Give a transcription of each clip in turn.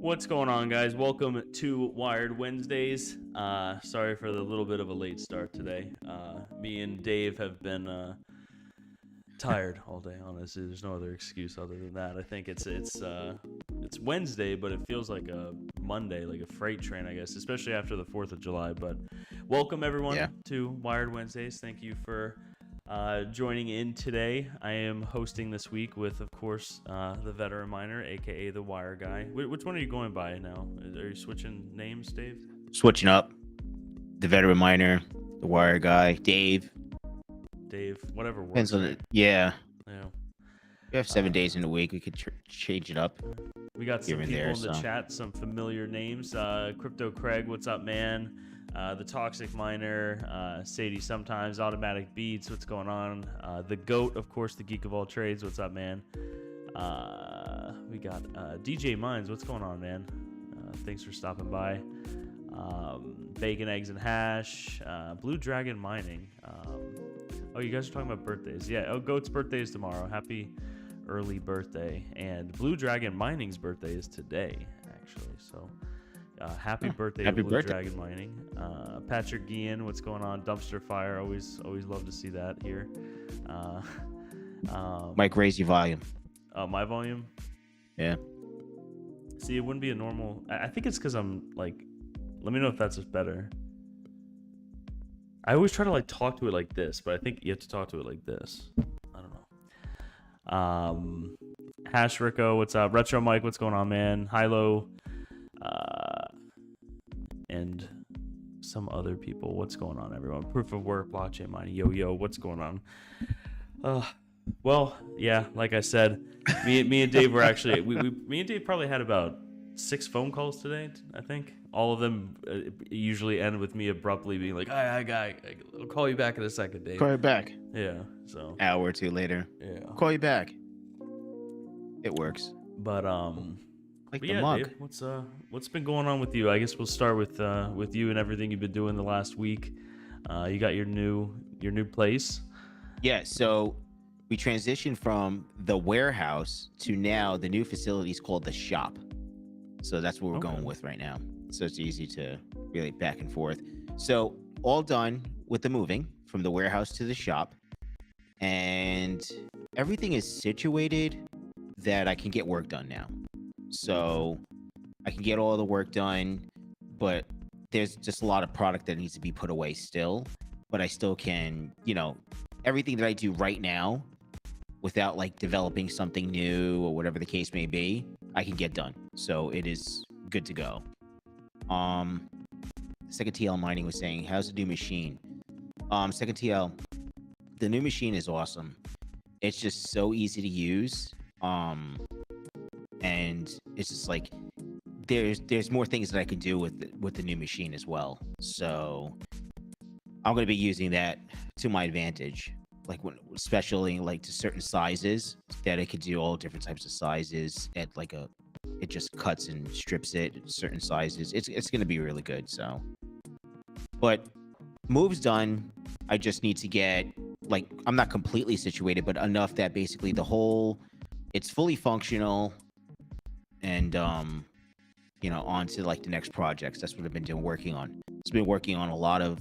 What's going on, guys? Welcome to Wired Wednesdays. Sorry for the little bit of a late start today. Me and Dave have been tired all day. Honestly, there's no other excuse other than that. I think it's Wednesday, but it feels like a Monday, like a freight train, I guess, especially after the 4th of July. But welcome everyone to Wired Wednesdays. Thank you for joining in today. I am hosting this week with, of course, the veteran miner, aka the Wire Guy. Which one are you going by now? Are you switching names, Dave? Switching up. The veteran miner, the Wire Guy, Dave, whatever works. Depends on it. Yeah. Yeah. We have 7 days in a week. We could change it up. We got some people there, in the chat, some familiar names. Crypto Craig, what's up, man? The Toxic Miner, Sadie sometimes, Automatic Beats, what's going on? The GOAT, of course, the Geek of All Trades, what's up, man? We got DJ Mines, what's going on, man? Thanks for stopping by. Bacon, Eggs, and Hash, Blue Dragon Mining. Oh, you guys are talking about birthdays. Yeah, GOAT's birthday is tomorrow. Happy early birthday. And Blue Dragon Mining's birthday is today, actually, so... happy birthday to Blue Dragon Mining. Patrick Guillen, what's going on? Dumpster Fire, always love to see that here. Mike, raise your volume. My volume? Yeah. See, it wouldn't be a normal... I think it's because I'm, like... Let me know if that's just better. I always try to, like, talk to it like this, but I think you have to talk to it like this. I don't know. Hash Rico, what's up? Retro Mike, what's going on, man? Hilo... and some other people. What's going on, everyone? Proof of Work, blockchain mining, yo, what's going on? Well, yeah, like I said, me and Dave were actually, me and Dave probably had about 6 phone calls today, I think. All of them usually end with me abruptly being like, I'll call you back in a second, Dave. Call you back. Yeah, so. Hour or two later. Yeah. Call you back. It works. But, like but the yeah, mug. Dave, what's been going on with you? I guess we'll start with you and everything you've been doing the last week. You got your new place. Yeah, so we transitioned from the warehouse to now the new facility is called the shop. So that's what we're going with right now. So it's easy to really back and forth. So all done with the moving from the warehouse to the shop, and everything is situated that I can get work done now. So I can get all the work done, but there's just a lot of product that needs to be put away still. But I still can, everything that I do right now without like developing something new or whatever the case may be, I can get done. So it is good to go. Second TL Mining was saying, how's the new machine? Second TL, the new machine is awesome. It's just so easy to use. And it's just like there's more things that I can do with the new machine as well. So I'm going to be using that to my advantage, like especially like to certain sizes that it could do all different types of sizes at like it just cuts and strips it at certain sizes. It's going to be really good. So, but moves done. I just need to get I'm not completely situated, but enough that basically it's fully functional. And on to like the next projects. That's what I've been working on. It's been working on a lot of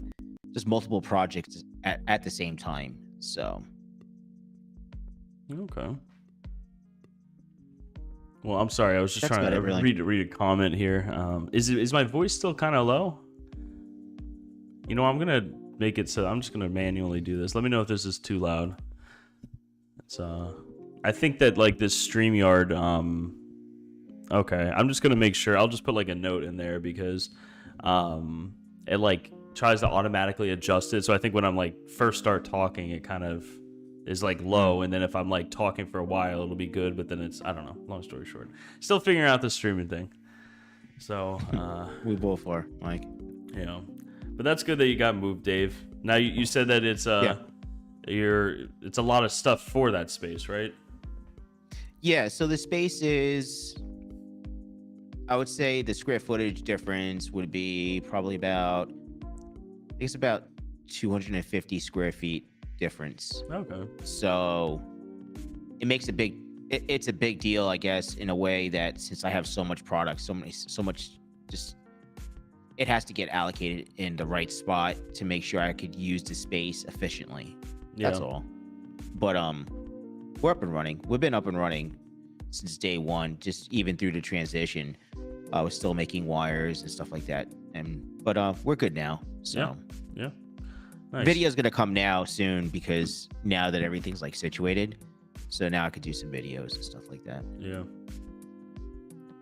just multiple projects at the same time. So okay. Well, I'm sorry. I was just trying to read a comment here. Is my voice still kind of low? I'm gonna make it so I'm just gonna manually do this. Let me know if this is too loud. It's I think that like this StreamYard. Okay, I'm just gonna make sure. I'll just put like a note in there because it like tries to automatically adjust it. So I think when I'm like first start talking, it kind of is like low, and then if I'm like talking for a while, it'll be good. But then I don't know. Long story short, still figuring out the streaming thing. So we both are, Mike. But that's good that you got moved, Dave. Now you said that it's it's a lot of stuff for that space, right? Yeah. So the space is. I would say the square footage difference would be probably about 250 square feet difference. Okay. So it makes a big it's a big deal, I guess, in a way that since I have so much product, so much, just it has to get allocated in the right spot to make sure I could use the space efficiently. That's Yeah. all. But we're up and running. We've been up and running since day one, just even through the transition. I was still making wires and stuff like that. But we're good now. So Yeah. Nice. video's gonna come now soon because now that everything's like situated. So now I could do some videos and stuff like that. Yeah.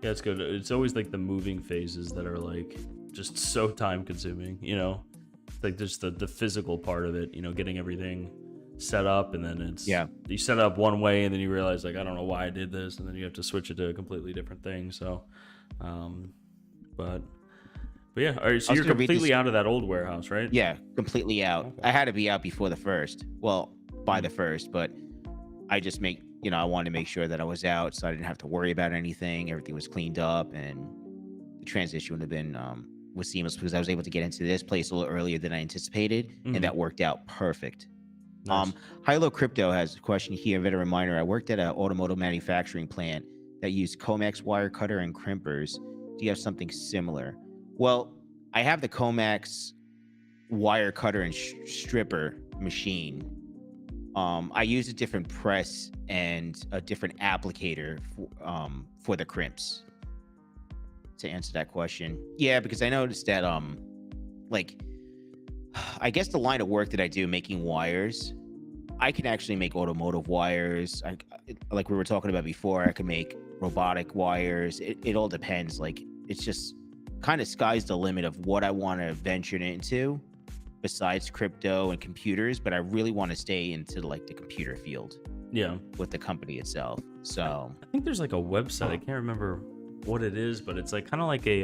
Yeah, it's good. It's always like the moving phases that are like just so time consuming, you know? It's like just the physical part of it, you know, getting everything set up, and then it's you set it up one way and then you realize like I don't know why I did this, and then you have to switch it to a completely different thing. So but yeah, all right, so you're completely out of that old warehouse, right? Yeah, completely out. Okay. I had to be out before the first. Well, by the first, but I just I wanted to make sure that I was out so I didn't have to worry about anything. Everything was cleaned up, and the transition would have been was seamless because I was able to get into this place a little earlier than I anticipated, and that worked out perfect. Nice. Hilo Crypto has a question here. A reminder: I worked at an automotive manufacturing plant that used Comax wire cutter and crimpers. Do you have something similar? Well, I have the Comax wire cutter and stripper machine. I use a different press and a different applicator for the crimps. To answer that question, yeah, because I noticed that like, I guess the line of work that I do making wires, I can actually make automotive wires. Like we were talking about before, I can make robotic wires. It all depends. Like, it's just kind of sky's the limit of what I want to venture into besides crypto and computers, but I really want to stay into like the computer field. Yeah. With the company itself. So I think there's like a website. I can't remember what it is, but it's like kind of like a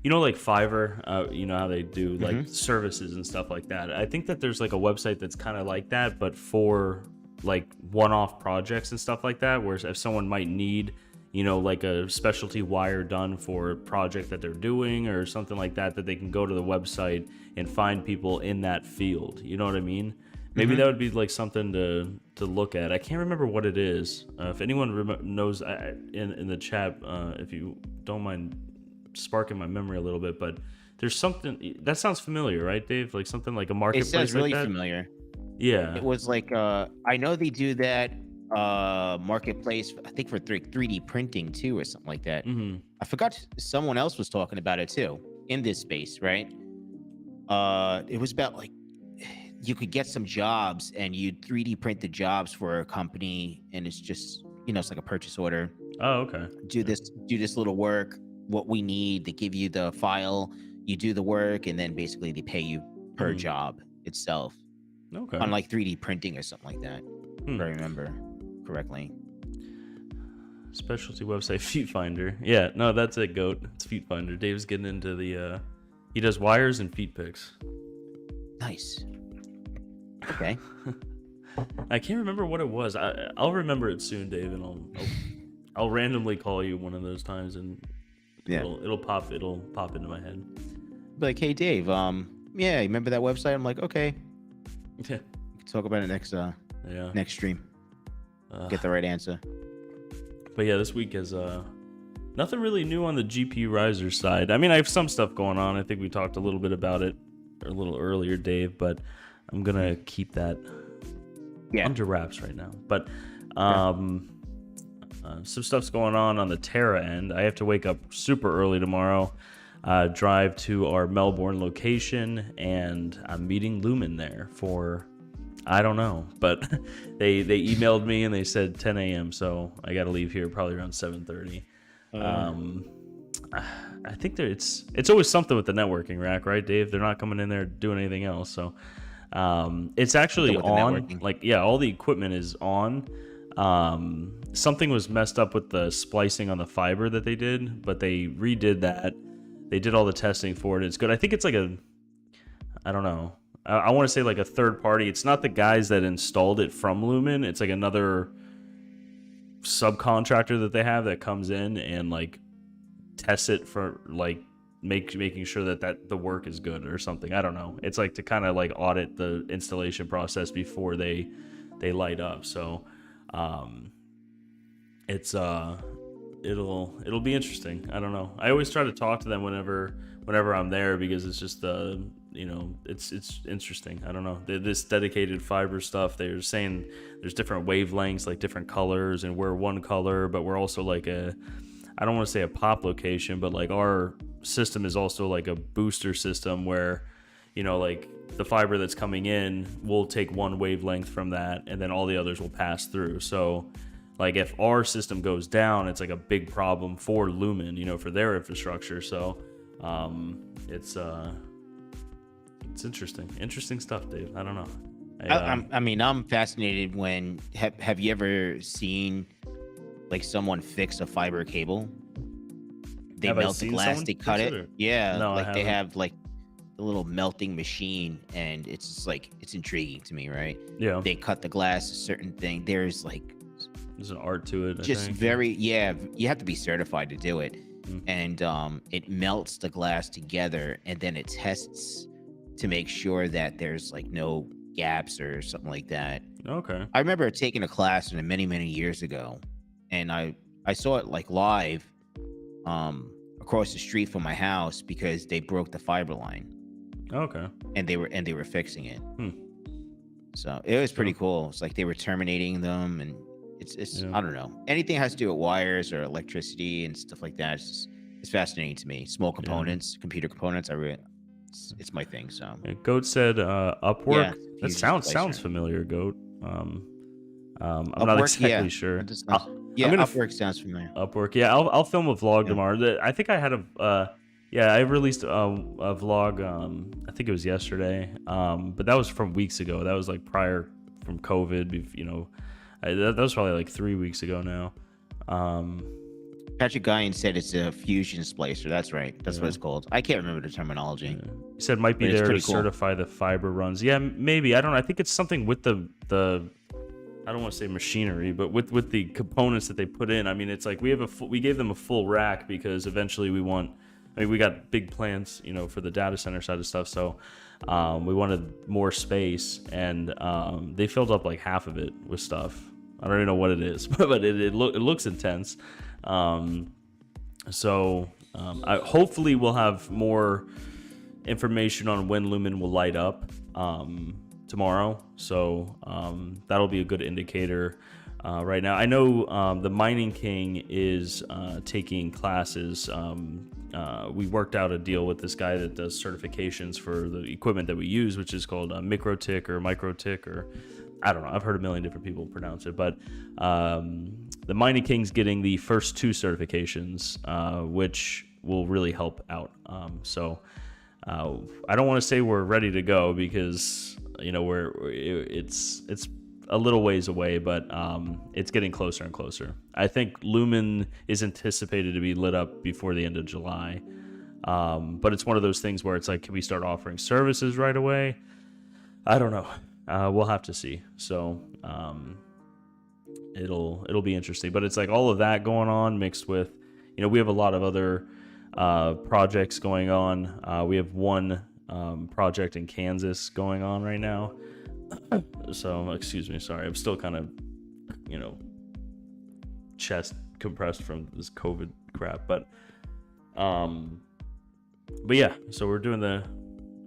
you know, like Fiverr, you know how they do like services and stuff like that. I think that there's like a website that's kind of like that, but for like one-off projects and stuff like that, where if someone might need, you know, like a specialty wire done for a project that they're doing or something like that, that they can go to the website and find people in that field. You know what I mean? Maybe that would be like something to look at. I can't remember what it is. If anyone knows in the chat, if you don't mind sparking my memory a little bit, but there's something that sounds familiar, right, Dave? Like something like a marketplace. It sounds really like that? Familiar. Yeah. It was like I know they do that marketplace, I think for 3D printing too, or something like that. I forgot someone else was talking about it too in this space, right? It was about like you could get some jobs and you'd 3D print the jobs for a company, and it's just, you know, it's like a purchase order. Oh, okay. Do this little work, what we need, they give you the file, you do the work, and then basically they pay you per job itself. Okay. Unlike 3D printing or something like that, if I remember correctly. Specialty website, Feet Finder. Yeah, no, that's it, Goat. It's Feet Finder. Dave's getting into the he does wires and feet picks. Nice. Okay. I can't remember what it was. I'll remember it soon, Dave, and I'll randomly call you one of those times, and it'll pop into my head. Like, hey Dave, yeah, you remember that website? I'm like, okay. Yeah. We can talk about it next stream. Get the right answer. But yeah, this week is nothing really new on the GPURisers side. I mean, I have some stuff going on. I think we talked a little bit about it a little earlier, Dave, but I'm gonna keep that under wraps right now. But some stuff's going on the Terra end. I have to wake up super early tomorrow, drive to our Melbourne location, and I'm meeting Lumen there for, I don't know, but they emailed me and they said 10 a.m. So I got to leave here probably around 7:30. I think it's always something with the networking rack, right, Dave? They're not coming in there doing anything else. So it's actually on. Like, yeah, all the equipment is on. Something was messed up with the splicing on the fiber that they did, but they redid that. They did all the testing for it. It's good. I think it's like I don't know. I want to say like a third party. It's not the guys that installed it from Lumen. It's like another subcontractor that they have that comes in and like tests it for like making sure that the work is good or something. I don't know. It's like to kind of like audit the installation process before they light up. So It's it'll be interesting. I don't know. I always try to talk to them whenever I'm there, because it's just it's interesting. I don't know. This dedicated fiber stuff, they're saying there's different wavelengths, like different colors, and we're one color, but we're also like I don't want to say a pop location, but like our system is also like a booster system where, like the fiber that's coming in will take one wavelength from that, and then all the others will pass through. So like if our system goes down, it's like a big problem for Lumen, for their infrastructure. So it's interesting stuff, Dave. I don't know. I mean, I'm fascinated when have you ever seen like someone fix a fiber cable? They melt the glass, they cut it. Yeah, no, like they have like a little melting machine, and it's just like, it's intriguing to me, right? Yeah. They cut the glass a certain thing. There's an art to it. Just very, yeah. You have to be certified to do it, and it melts the glass together, and then it tests to make sure that there's like no gaps or something like that. Okay. I remember taking a class many years ago, and I saw it like live across the street from my house, because they broke the fiber line. Okay. And they were fixing it. So it was pretty cool. It's like they were terminating them, and it's I don't know, anything has to do with wires or electricity and stuff like that. It's fascinating to me. Small components, computer components. It's my thing. So Goat said Upwork. Yeah, that sounds familiar, Goat. I'm not exactly sure. Upwork sounds familiar. Upwork. Yeah, I'll film a vlog tomorrow. I think I had I released a vlog. I think it was yesterday. But that was from weeks ago. That was like prior from COVID. That was probably like 3 weeks ago now. Patrick Guyan said it's a fusion splicer. That's right. That's what it's called. I can't remember the terminology. Yeah. He said might be there to certify the fiber runs. Yeah, maybe. I don't know. I think it's something with the I don't want to say machinery, but with the components that they put in. I mean, it's like we gave them a full rack, because eventually we got big plans, for the data center side of stuff. So we wanted more space, and they filled up like half of it with stuff. I don't even know what it is, but it looks intense. Hopefully we'll have more information on when Lumen will light up tomorrow. So that'll be a good indicator. Right now, I know the Mining King is taking classes. We worked out a deal with this guy that does certifications for the equipment that we use, which is called MicroTik or MicroTik, or I don't know. I've heard a million different people pronounce it, but the Mining King's getting the first 2 certifications, which will really help out. I don't want to say we're ready to go, because it's a little ways away, but it's getting closer and closer. I think Lumen is anticipated to be lit up before the end of July, but it's one of those things where it's like, can we start offering services right away? I don't know. We'll have to see. So it'll be interesting, but it's like all of that going on mixed with, we have a lot of other projects going on. We have one project in Kansas going on right now. So excuse me, sorry, I'm still kind of chest compressed from this COVID crap, but yeah, so we're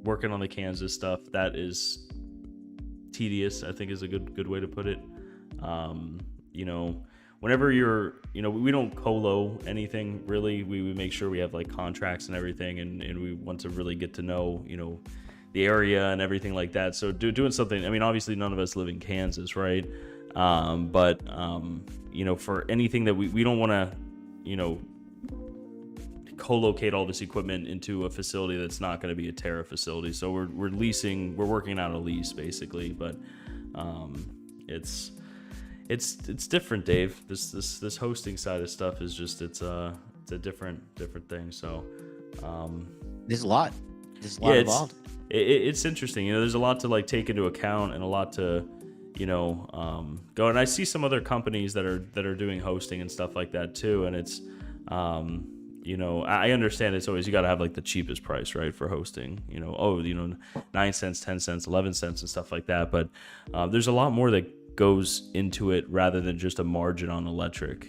working on the Kansas stuff. That is tedious, I think, is a good way to put it. Whenever you're, we don't colo anything really. We make sure we have like contracts and everything, and we want to really get to know, the area and everything like that. So doing something, I mean, obviously none of us live in Kansas, right? But for anything that we don't want to, co-locate all this equipment into a facility that's not going to be a Terra facility. So we're working out a lease basically, but it's different, Dave. This hosting side of stuff is just it's a different thing. So there's a lot involved. It's interesting. There's a lot to like take into account, and a lot to go. And I see some other companies that are doing hosting and stuff like that too, and it's I understand it's always, you got to have like the cheapest price, right, for hosting, 9 cents, 10 cents, 11 cents and stuff like that. But there's a lot more that goes into it rather than just a margin on electric,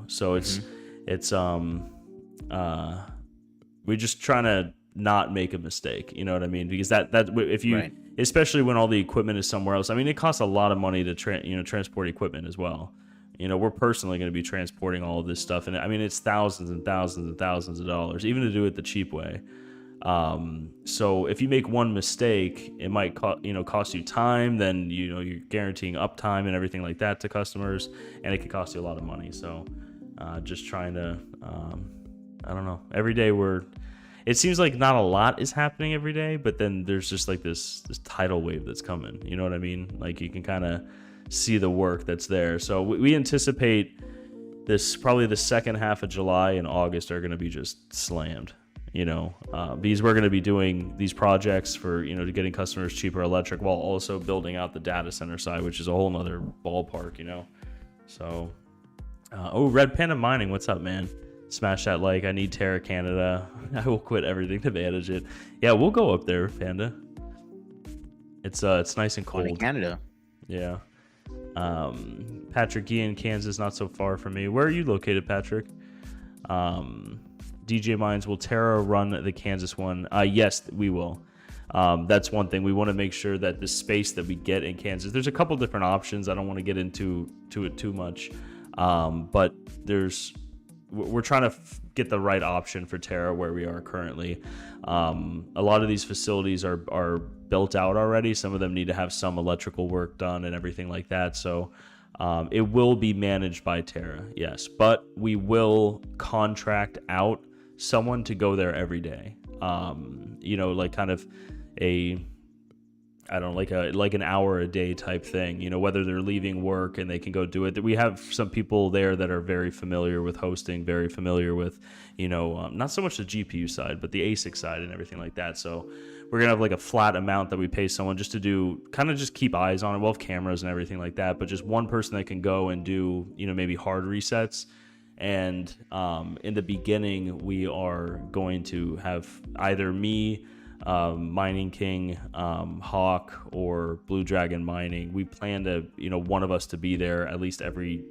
so it's we're just trying to not make a mistake, you know what I mean? Because that if you Right. especially when all the equipment is somewhere else, I mean, it costs a lot of money to transport equipment as well. We're personally going to be transporting all of this stuff, and I mean, it's thousands and thousands and thousands of dollars, even to do it the cheap way. So if you make one mistake, it might cost you time. Then you're guaranteeing uptime and everything like that to customers, and it could cost you a lot of money. So just trying to, I don't know. Every day it seems like not a lot is happening every day, but then there's just like this tidal wave that's coming. You know what I mean? Like you can kind of see the work that's there. So we anticipate probably the second half of July and August are going to be just slammed. Because we're going to be doing these projects for, to getting customers cheaper electric while also building out the data center side, which is a whole nother ballpark, So, Red Panda Mining, what's up, man? Smash that like. I need Terra Canada. I will quit everything to manage it. Yeah, we'll go up there, Panda. It's nice and cold. In Canada. Yeah. Patrick Guillen, Kansas, not so far from me. Where are you located, Patrick? DJ Mines, will Terra run the Kansas one? Yes, we will. That's one thing. We want to make sure that the space that we get in Kansas, there's a couple different options. I don't want to get into it too much. But we're trying to get the right option for Terra where we are currently. A lot of these facilities are built out already. Some of them need to have some electrical work done and everything like that. So it will be managed by Terra, yes. But we will contract out someone to go there every day. Like kind of like an hour a day type thing, whether they're leaving work and they can go do it. We have some people there that are very familiar with hosting, very familiar with, not so much the GPU side, but the ASIC side and everything like that. So we're going to have like a flat amount that we pay someone just to do, kind of just keep eyes on it. We'll have cameras and everything like that, but just one person that can go and do, maybe hard resets. And in the beginning, we are going to have either me, Mining King, Hawk, or Blue Dragon Mining. We plan to, one of us to be there at least every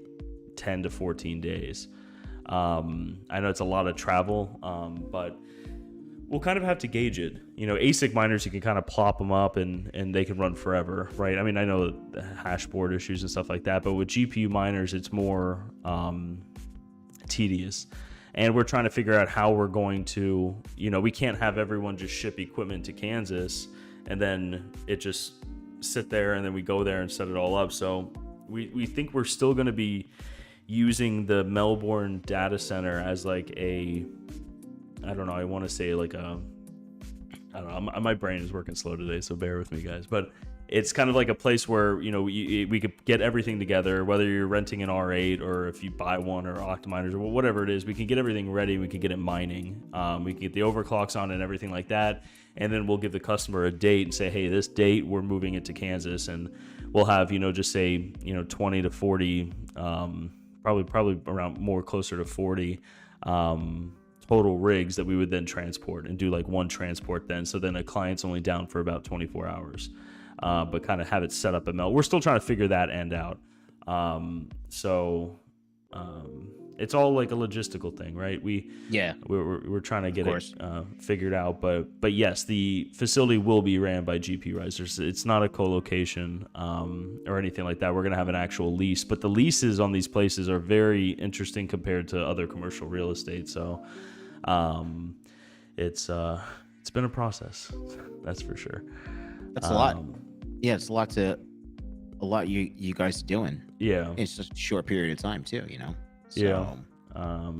10 to 14 days. I know it's a lot of travel, but we'll kind of have to gauge it. ASIC miners, you can kind of plop them up and they can run forever, right? I mean, I know the hash board issues and stuff like that, but with GPU miners, it's more tedious. And we're trying to figure out how we're going to, we can't have everyone just ship equipment to Kansas and then it just sit there and then we go there and set it all up. So we think we're still going to be using the Melbourne data center as like I want to say like my brain is working slow today, so bear with me, guys. But it's kind of like a place where, we could get everything together, whether you're renting an R8 or if you buy one or Octominers or whatever it is, we can get everything ready. We can get it mining. We can get the overclocks on and everything like that. And then we'll give the customer a date and say, hey, this date, we're moving it to Kansas. And we'll have, just say, 20 to 40, probably around more closer to 40 total rigs that we would then transport and do like one transport then. So then a client's only down for about 24 hours. But kind of have it set up at Mel. We're still trying to figure that end out. It's all like a logistical thing, right? We're trying to get it figured out. But yes, the facility will be ran by GPURisers. It's not a co-location or anything like that. We're gonna have an actual lease, but the leases on these places are very interesting compared to other commercial real estate. So it's been a process, that's for sure. That's a lot. Yeah, it's a lot you guys are doing. Yeah. It's just a short period of time too, So, yeah.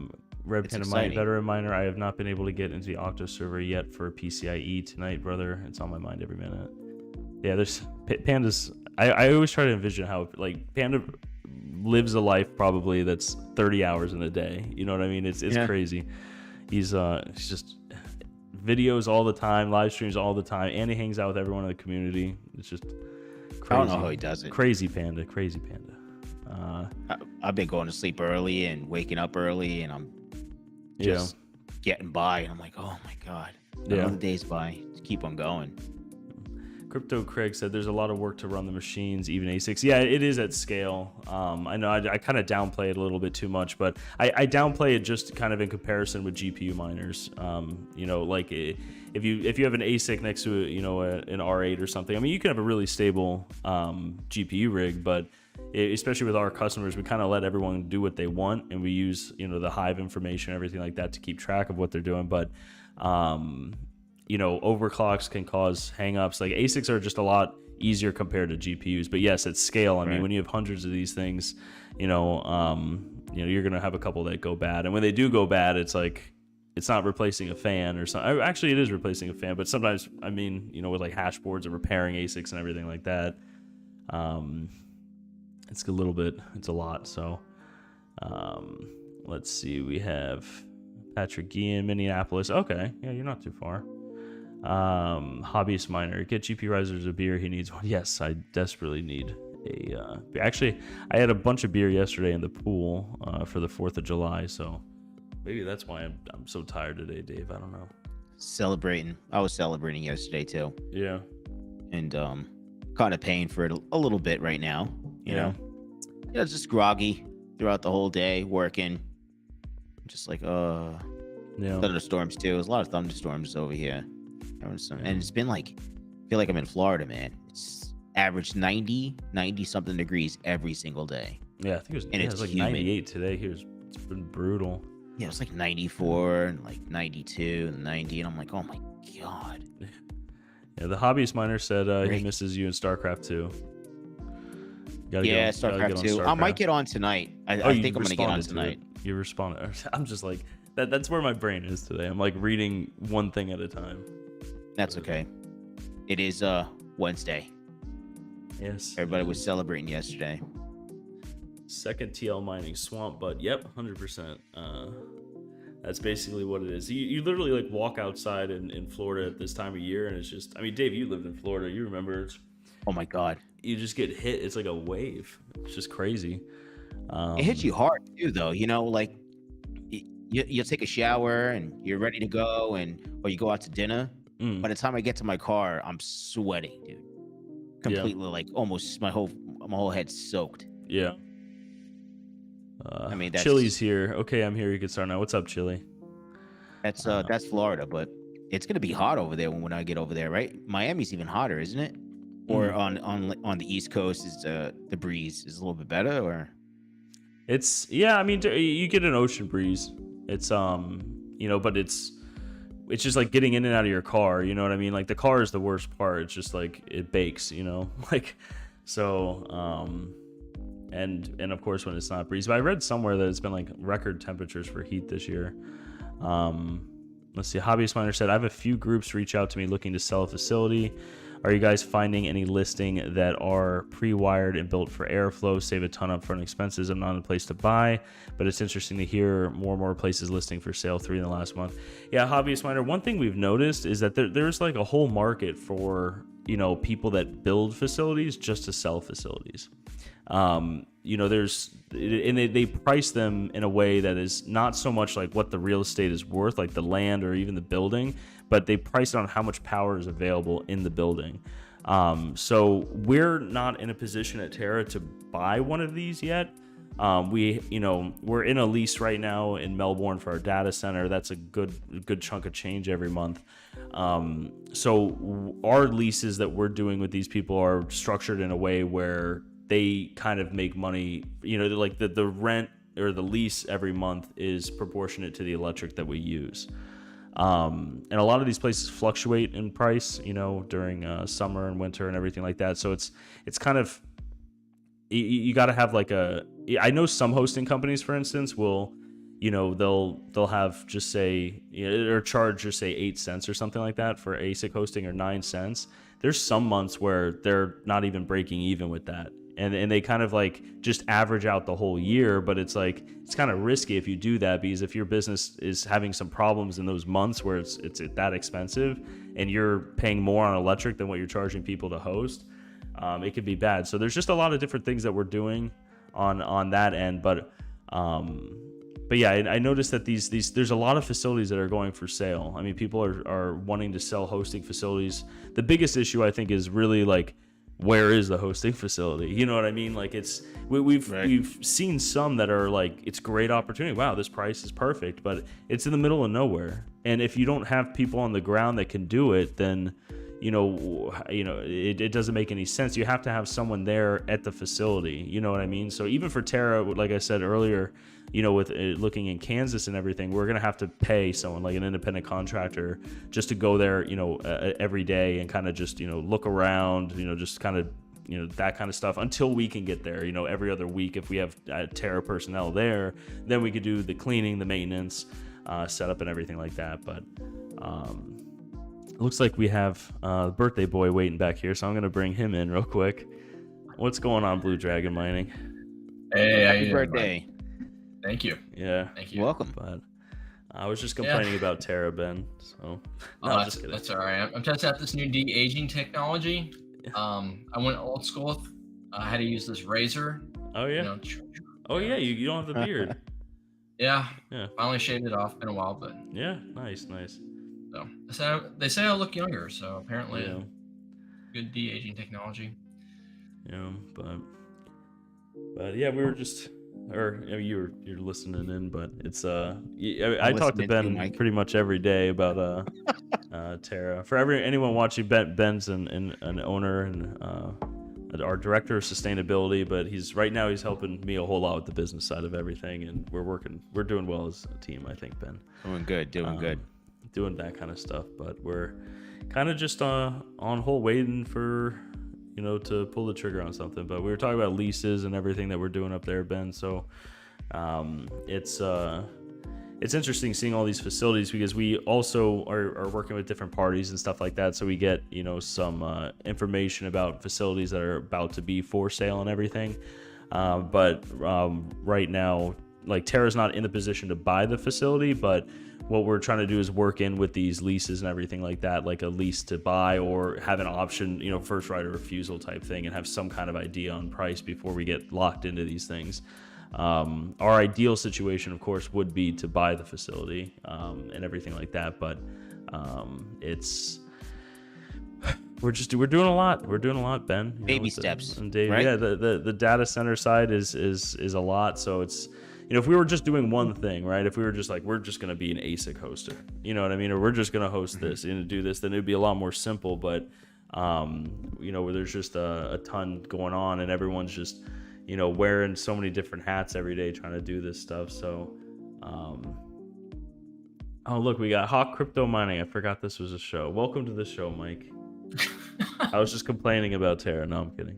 Red Panda Mine, veteran miner. I have not been able to get into the Octo server yet for PCIe tonight, brother. It's on my mind every minute. Yeah, there's Panda's. I always try to envision how like Panda lives a life probably that's 30 hours in a day. You know what I mean? It's crazy. He's just videos all the time, live streams all the time, and he hangs out with everyone in the community. It's just crazy. I don't know how he does it. Crazy Panda. I've been going to sleep early and waking up early, and I'm just getting by. And I'm like, oh my god, another day's by. Just keep on going. Crypto Craig said there's a lot of work to run the machines, even ASICs. Yeah, it is at scale. I know I kind of downplay it a little bit too much, but I downplay it just kind of in comparison with GPU miners. Like if you have an ASIC next to an R8 or something, I mean, you can have a really stable GPU rig, but especially with our customers, we kind of let everyone do what they want, and we use the Hive information, everything like that, to keep track of what they're doing. But overclocks can cause hangups. Like ASICs are just a lot easier compared to GPUs. But yes, at scale, I mean, when you have hundreds of these things, you're gonna have a couple that go bad. And when they do go bad, it's like it's not replacing a fan or something. Actually, it is replacing a fan, but sometimes, I mean, with like hash boards and repairing ASICs and everything like that, it's a little bit, it's a lot. So let's see, we have Patrick Guillen, Minneapolis. Okay, yeah, you're not too far. Hobbyist miner, get GPURisers a beer. He needs one. Yes, I desperately need a. Actually, I had a bunch of beer yesterday in the pool for the 4th of July, so maybe that's why I'm so tired today, Dave. I don't know. Celebrating. I was celebrating yesterday too. Yeah. And kind of paying for it a little bit right now. You know, it's just groggy throughout the whole day, working. Just like thunderstorms too. There's a lot of thunderstorms over here. And it's been like, I feel like I'm in Florida, man. It's average 90 something degrees every single day. Yeah, I think it was like humid. 98 today. It's been brutal. Yeah, it was like 94 and like 92 and 90, and I'm like, oh my god. Yeah, the hobbyist miner said he misses you in StarCraft 2. StarCraft 2. I might get on tonight. I think I'm gonna get on tonight. You responded. I'm just like that's where my brain is today. I'm like reading one thing at a time. That's okay. It is Wednesday. Yes. Everybody was celebrating yesterday. Second TL mining swamp, but yep, 100%. That's basically what it is. You literally like walk outside in Florida at this time of year, and it's just, I mean, Dave, you lived in Florida. You remember? Oh my god. You just get hit. It's like a wave. It's just crazy. It hits you hard too, though. Like you take a shower and you're ready to go, or you go out to dinner. By the time I get to my car, I'm sweating, dude. Completely, like almost my whole head's soaked. Yeah. I mean, that's Chili's here. Okay, I'm here. You can start now. What's up, Chili? That's Florida, but it's gonna be hot over there when I get over there, right? Miami's even hotter, isn't it? Or on the East Coast, is the breeze is a little bit better, or? It's I mean, you get an ocean breeze. It's but it's just like getting in and out of your car. You know what I mean? Like the car is the worst part. It's just like it bakes. Like so. And of course when it's not breeze. But I read somewhere that it's been like record temperatures for heat this year. Let's see. Hobbyist Miner said, I have a few groups reach out to me looking to sell a facility. Are you guys finding any listing that are pre-wired and built for airflow, save a ton upfront expenses? I'm not in a place to buy, but it's interesting to hear more and more places listing for sale 3 in the last month. Yeah, Hobbyist Miner, one thing we've noticed is that there's like a whole market for, people that build facilities just to sell facilities. They price them in a way that is not so much like what the real estate is worth, like the land or even the building, but they price it on how much power is available in the building. So we're not in a position at Terra to buy one of these yet. We're in a lease right now in Melbourne for our data center. That's a good chunk of change every month. So our leases that we're doing with these people are structured in a way where they kind of make money, like the rent or the lease every month is proportionate to the electric that we use. And a lot of these places fluctuate in price, during summer and winter and everything like that. So it's kind of, you got to have like I know some hosting companies, for instance, will, they'll have just say, or charge just say 8 cents or something like that for ASIC hosting, or 9 cents. There's some months where they're not even breaking even with that. And they kind of like just average out the whole year, but it's like, it's kind of risky if you do that, because if your business is having some problems in those months where it's that expensive and you're paying more on electric than what you're charging people to host, it could be bad. So there's just a lot of different things that we're doing on that end, but but yeah, I noticed that these there's a lot of facilities that are going for sale. I mean, people are wanting to sell hosting facilities. The biggest issue I think is really like, where is the hosting facility? You know what I mean? Like we've seen some that are like, it's great opportunity. Wow, this price is perfect, but it's in the middle of nowhere. And if you don't have people on the ground that can do it, then it doesn't make any sense. You have to have someone there at the facility. You know what I mean? So even for Terra, like I said earlier, with looking in Kansas and everything, we're going to have to pay someone like an independent contractor just to go there, every day and kind of just, look around, just kind of, that kind of stuff until we can get there, every other week. If we have Terra personnel there, then we could do the cleaning, the maintenance, setup and everything like that. But, it looks like we have birthday boy waiting back here, so I'm going to bring him in real quick. What's going on, Blue Dragon Mining? Hey, happy birthday. Thank you. Yeah. Thank you. Welcome. But I was just complaining about Terra, Ben. So that's all right. I'm testing out this new de-aging technology. I went old school. I had to use this razor. Oh yeah. You don't have the beard. Yeah. Finally shaved it off. Been a while, but yeah, nice. So they say I look younger, so apparently good de-aging technology. Yeah, but yeah, we were just, you're listening in, but it's I talk to Ben pretty much every day about Terra. For anyone watching, Ben's an owner and our director of sustainability, but he's helping me a whole lot with the business side of everything, and we're doing well as a team, I think, Ben. Doing good. Doing that kind of stuff, but we're kind of just on hold waiting for to pull the trigger on something. But we were talking about leases and everything that we're doing up there, Ben, so it's interesting seeing all these facilities, because we also are working with different parties and stuff like that, so we get some information about facilities that are about to be for sale and everything, but right now, like, Terra's not in the position to buy the facility, but what we're trying to do is work in with these leases and everything like that, like a lease to buy or have an option, first right of refusal type thing, and have some kind of idea on price before we get locked into these things. Our ideal situation, of course, would be to buy the facility and everything like that, but we're doing a lot. We're doing a lot, Ben. Baby steps. And Dave, right? Yeah, the data center side is a lot. So it's, if we were just doing one thing, right? If we were just like, we're just going to be an ASIC hoster, you know what I mean? Or we're just going to host this and do this, then it'd be a lot more simple. But, where there's just a ton going on and everyone's just, wearing so many different hats every day trying to do this stuff. So, oh, look, we got Hawk Crypto Mining. I forgot this was a show. Welcome to the show, Mike. I was just complaining about Terra. No, I'm kidding.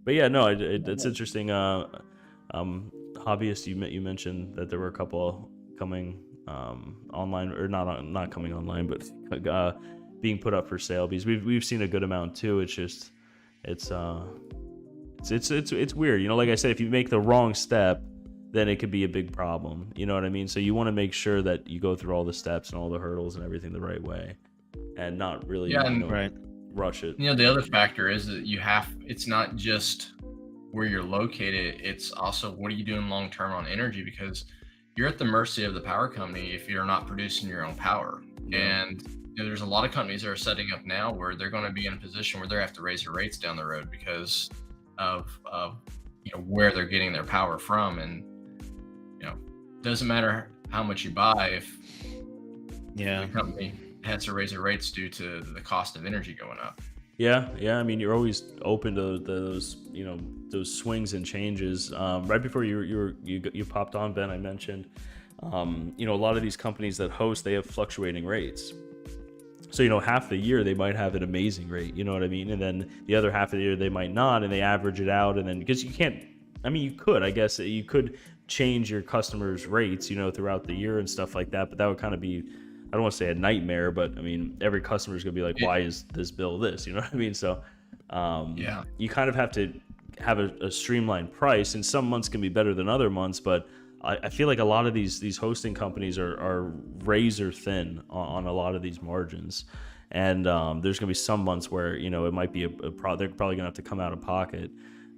But yeah, no, it's interesting. Hobbyists, you mentioned that there were a couple coming online, or not coming online, but being put up for sale, because we've seen a good amount too. It's just it's weird. Like I said, if you make the wrong step, then it could be a big problem. You know what I mean? So you want to make sure that you go through all the steps and all the hurdles and everything the right way, and not really rush it. The other factor is that it's not just where you're located, it's also what are you doing long term on energy, because you're at the mercy of the power company if you're not producing your own power. And there's a lot of companies that are setting up now where they're going to be in a position where they have to raise their rates down the road because of where they're getting their power from. And doesn't matter how much you buy if the company has to raise their rates due to the cost of energy going up. Yeah. I mean, you're always open to those swings and changes. Right before you popped on, Ben, I mentioned, a lot of these companies that host, they have fluctuating rates. So, half the year they might have an amazing rate, you know what I mean? And then the other half of the year they might not, and they average it out. And then, because you could change your customers' rates, throughout the year and stuff like that. But that would kind of be, I don't want to say a nightmare, but I mean, every customer is going to be like, why is this bill this? You know what I mean? So you kind of have to have a streamlined price, and some months can be better than other months, but I feel like a lot of these hosting companies are razor thin on a lot of these margins. And there's going to be some months where, it might be they're probably going to have to come out of pocket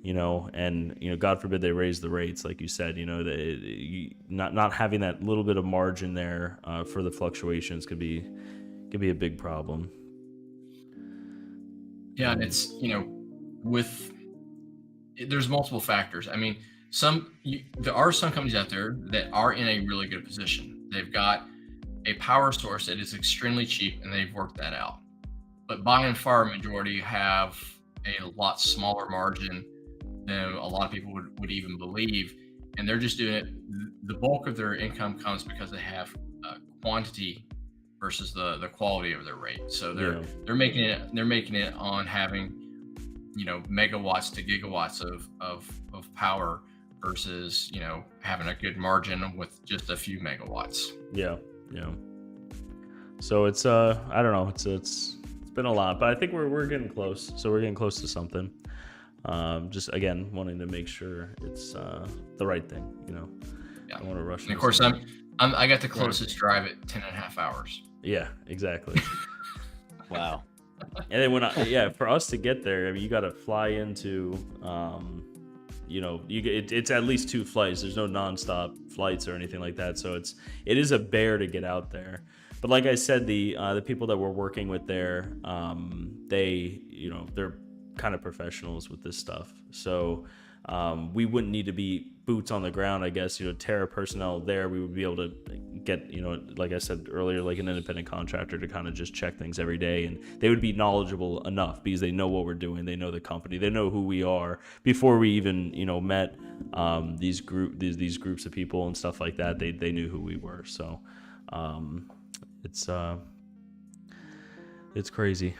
and God forbid they raise the rates, like you said, not having that little bit of margin there for the fluctuations could be a big problem. Yeah, and it's there's multiple factors. I mean, there are some companies out there that are in a really good position. They've got a power source that is extremely cheap, and they've worked that out. But by and far, majority have a lot smaller margin than a lot of people would even believe, and they're just doing it. The bulk of their income comes because they have quantity versus the quality of their rate. So they're making it on having megawatts to gigawatts of power versus having a good margin with just a few megawatts. Yeah. So it's I don't know, it's been a lot, but I think we're getting close. So we're getting close to something. Just again wanting to make sure it's the right thing. Yeah. I want to rush. And of course, I got the closest drive at 10.5 hours. Yeah, exactly. Wow. And then for us to get there, I mean, you got to fly into, it's at least 2 flights. There's no nonstop flights or anything like that. So it is a bear to get out there. But like I said, the people that we're working with there, they're kind of professionals with this stuff. So we wouldn't need to be boots on the ground, I guess. Terra personnel there, we would be able to get, like I said earlier, like an independent contractor to kind of just check things every day, and they would be knowledgeable enough because they know what we're doing, they know the company, they know who we are before we even met these groups of people and stuff like that. They knew who we were. So it's crazy.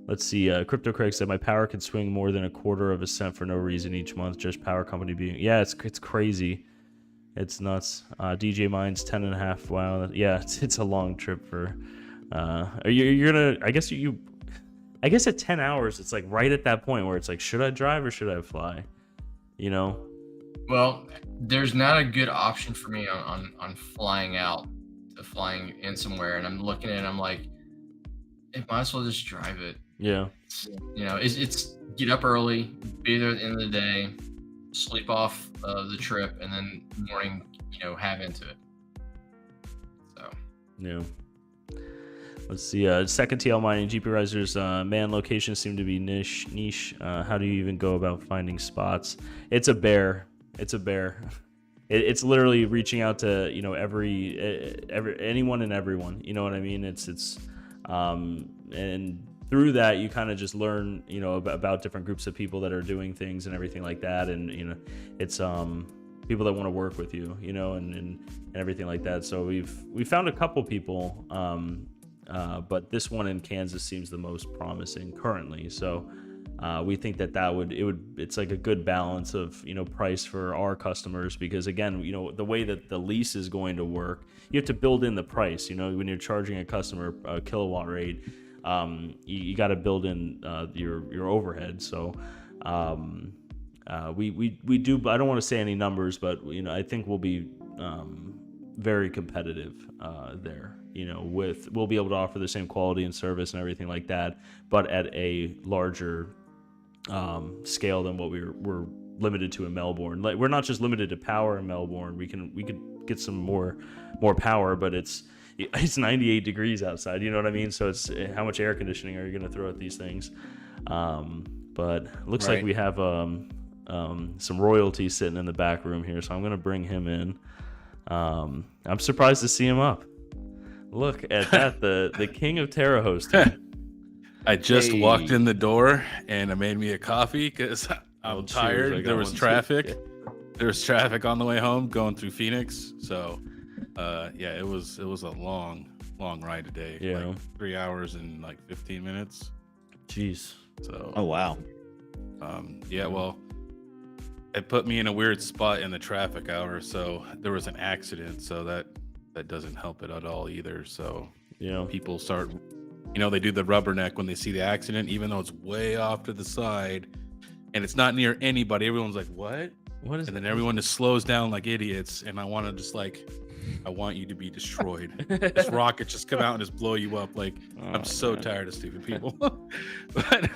Let's see. Crypto Craig said, my power could swing more than 1/4 cent for no reason each month. Just power company being, it's crazy. It's nuts. DJ Mine's 10.5. Wow. Yeah, it's a long trip for. You're gonna. I guess at 10 hours, it's like right at that point where it's like, should I drive or should I fly? Well, there's not a good option for me on flying out to flying in somewhere, and I'm looking at it, I'm like, it might as well just drive it. Yeah. It's get up early, be there at the end of the day, sleep off the trip, and then morning, have into it. So. Yeah. Let's see. Second TL mining GPURisers, man, locations seem to be niche. How do you even go about finding spots? It's a bear. It's literally reaching out to every anyone and everyone. You know what I mean? It's and through that you kind of just learn about different groups of people that are doing things and everything like that, and it's people that want to work with you, and everything like that. So we found a couple people, but this one in Kansas seems the most promising currently. So we think it's like a good balance of price for our customers, because again, the way that the lease is going to work, you have to build in the price. when you're charging a customer a kilowatt rate, you got to build in your overhead. So we do. I don't want to say any numbers, but I think we'll be very competitive there. We'll be able to offer the same quality and service and everything like that, but at a larger scale than what we're limited to in Melbourne. Like, we're not just limited to power in Melbourne. We could get some more power, but it's 98 degrees outside. You know what I mean? So it's how much air conditioning are you going to throw at these things? But looks like we have some royalty sitting in the back room here, so I'm going to bring him in. I'm surprised to see him up. Look at that, the king of Terra Hosting. I just walked in the door and I made me a coffee because I was tired. There was traffic. There was traffic on the way home going through Phoenix. So, it was a long ride today. Yeah, like 3 hours and like 15 minutes. Jeez. So. Oh wow. Well, it put me in a weird spot in the traffic hour. So there was an accident. So that doesn't help it at all either. So people start. They do the rubberneck when they see the accident, even though it's way off to the side and it's not near anybody. Everyone's like, what? What is and then everyone just slows down like idiots. And I want to just I want you to be destroyed. This rocket just come out and just blow you up. Like, I'm so tired of stupid people. But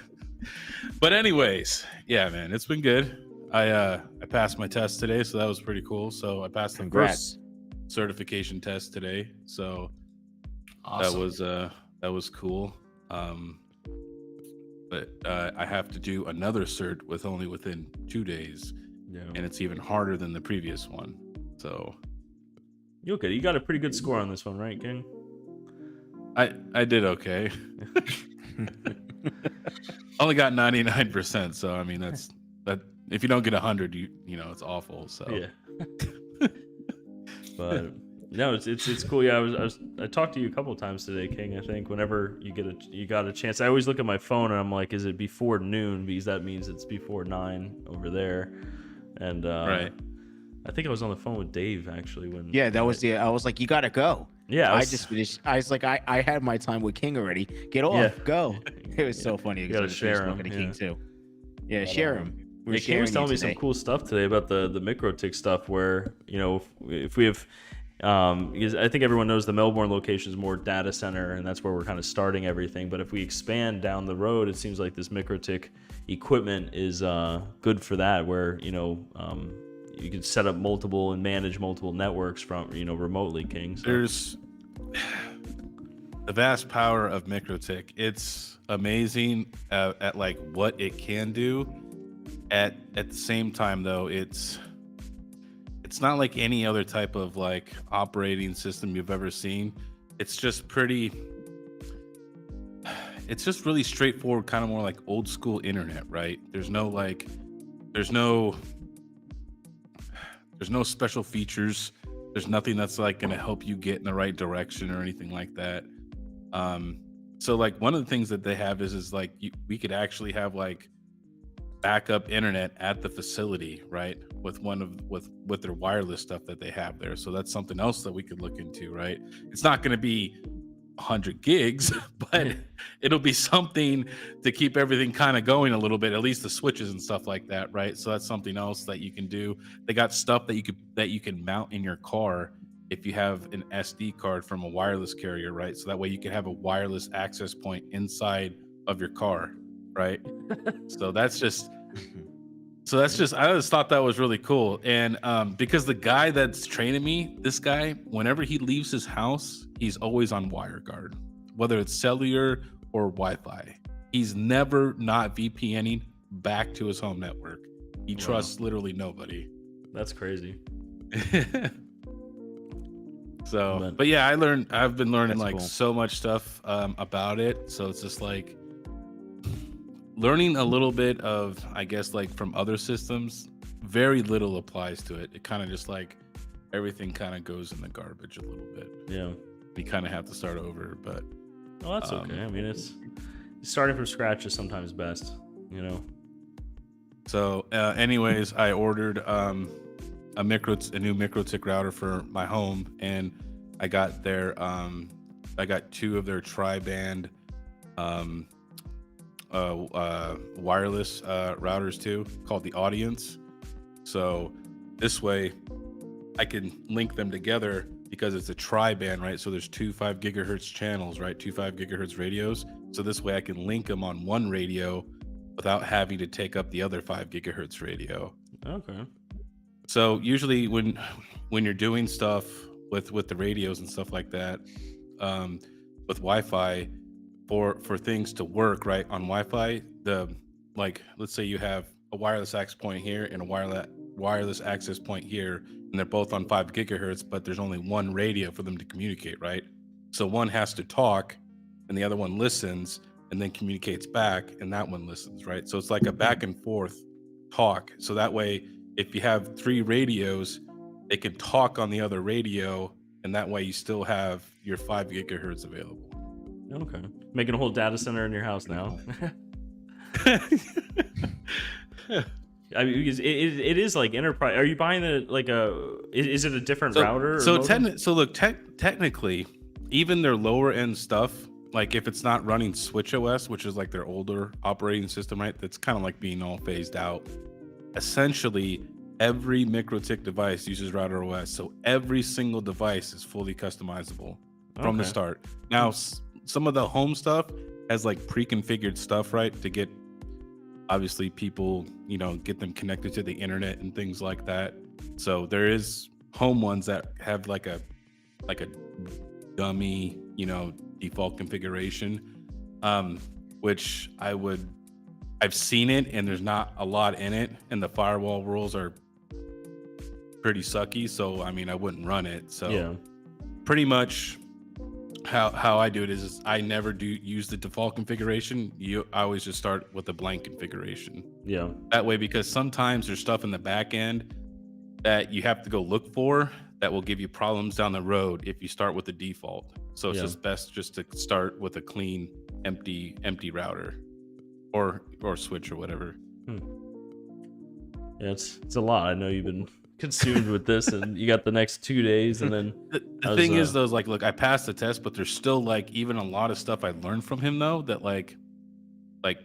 But anyways, yeah, man, it's been good. I passed my test today, so that was pretty cool. So I passed the Congrats. first certification test today. So Awesome. that was cool. But I have to do another cert within 2 days, and it's even harder than the previous one. So You okay? You got a pretty good score on this one, right, King? I did okay. Only got 99%. So I mean, that. If you don't get 100, you know it's awful. So yeah. But no, it's cool. Yeah, I talked to you a couple of times today, King. I think whenever you got a chance, I always look at my phone and I'm like, is it before noon? Because that means it's before 9 over there. And right. I think I was on the phone with Dave actually when. Yeah, that was I was like, you gotta go. Yeah, I just finished. I was like, I had my time with King already. Get off, go. It was so funny. You gotta share him. To King too. Yeah, share him. Yeah, King was telling me some cool stuff today about the MikroTik stuff where, you know, if we have, because I think everyone knows the Melbourne location is more data center and that's where we're kind of starting everything. But if we expand down the road, it seems like this MikroTik equipment is good for that, where, you know, you can set up multiple and manage multiple networks from, you know, remotely, King. So. There's the vast power of MikroTik. It's amazing at like what it can do. At the same time, though, it's not like any other type of like operating system you've ever seen. It's just really straightforward, kind of more like old school internet, right? There's no special features. There's nothing that's like going to help you get in the right direction or anything like that. So like one of the things that they have is like we could actually have like backup internet at the facility, right? With their wireless stuff that they have there. So that's something else that we could look into, right? It's not going to be 100 gigs, but it'll be something to keep everything kind of going a little bit, at least the switches and stuff like that, right? So that's something else that you can do. They got stuff that you can mount in your car if you have an SD card from a wireless carrier, right? So that way you can have a wireless access point inside of your car, right? So that's just I just thought that was really cool. And because the guy that's training me, this guy, whenever he leaves his house, he's always on WireGuard, whether it's cellular or Wi-Fi. He's never not VPNing back to his home network. He trusts literally nobody. That's crazy. So, but yeah, I've been learning like cool. so much stuff about it. So it's just like learning a little bit of, I guess, like from other systems. Very little applies to it. It kind of just like everything kind of goes in the garbage a little bit. Yeah, you kind of have to start over. But that's okay. I mean, it's starting from scratch is sometimes best, you know. So, anyways, I ordered a new MikroTik router for my home, and I got I got 2 of their tri-band wireless routers too, called the Audience. So this way I can link them together because it's a tri-band, right? So there's 2 5 gigahertz channels, right? 2 5 gigahertz radios. So this way I can link them on one radio without having to take up the other 5 gigahertz radio. Okay. So usually when you're doing stuff with the radios and stuff like that, with Wi-Fi, for things to work right on Wi-Fi, let's say you have a wireless access point here and a wireless access point here, and they're both on 5 gigahertz, but there's only one radio for them to communicate, right? So one has to talk and the other one listens and then communicates back, and that one listens, right? So it's like a back and forth talk. So that way, if you have 3 radios, they can talk on the other radio, and that way you still have your 5 gigahertz available. Okay. Making a whole data center in your house now. I mean, because it is like enterprise. Are you buying is it a different router? Technically, even their lower end stuff, like if it's not running Switch OS, which is like their older operating system, right? That's kind of like being all phased out. Essentially, every MikroTik device uses router OS, so every single device is fully customizable from the start. Now, some of the home stuff has like pre-configured stuff, right, to get obviously people, get them connected to the internet and things like that. So there is home ones that have like a dummy, default configuration, which I've seen it, and there's not a lot in it, and the firewall rules are pretty sucky. So I mean, I wouldn't run it. So Yeah. pretty much how I do it is I never do use the default configuration. I always just start with a blank configuration. Yeah. That way, because sometimes there's stuff in the back end that you have to go look for that will give you problems down the road if you start with the default. So it's just best just to start with a clean, empty router or switch or whatever. Yeah, it's a lot. I know you've been consumed with this, and you got the next 2 days, and then the thing is, though, is like, look, I passed the test, but there's still like even a lot of stuff I learned from him though that like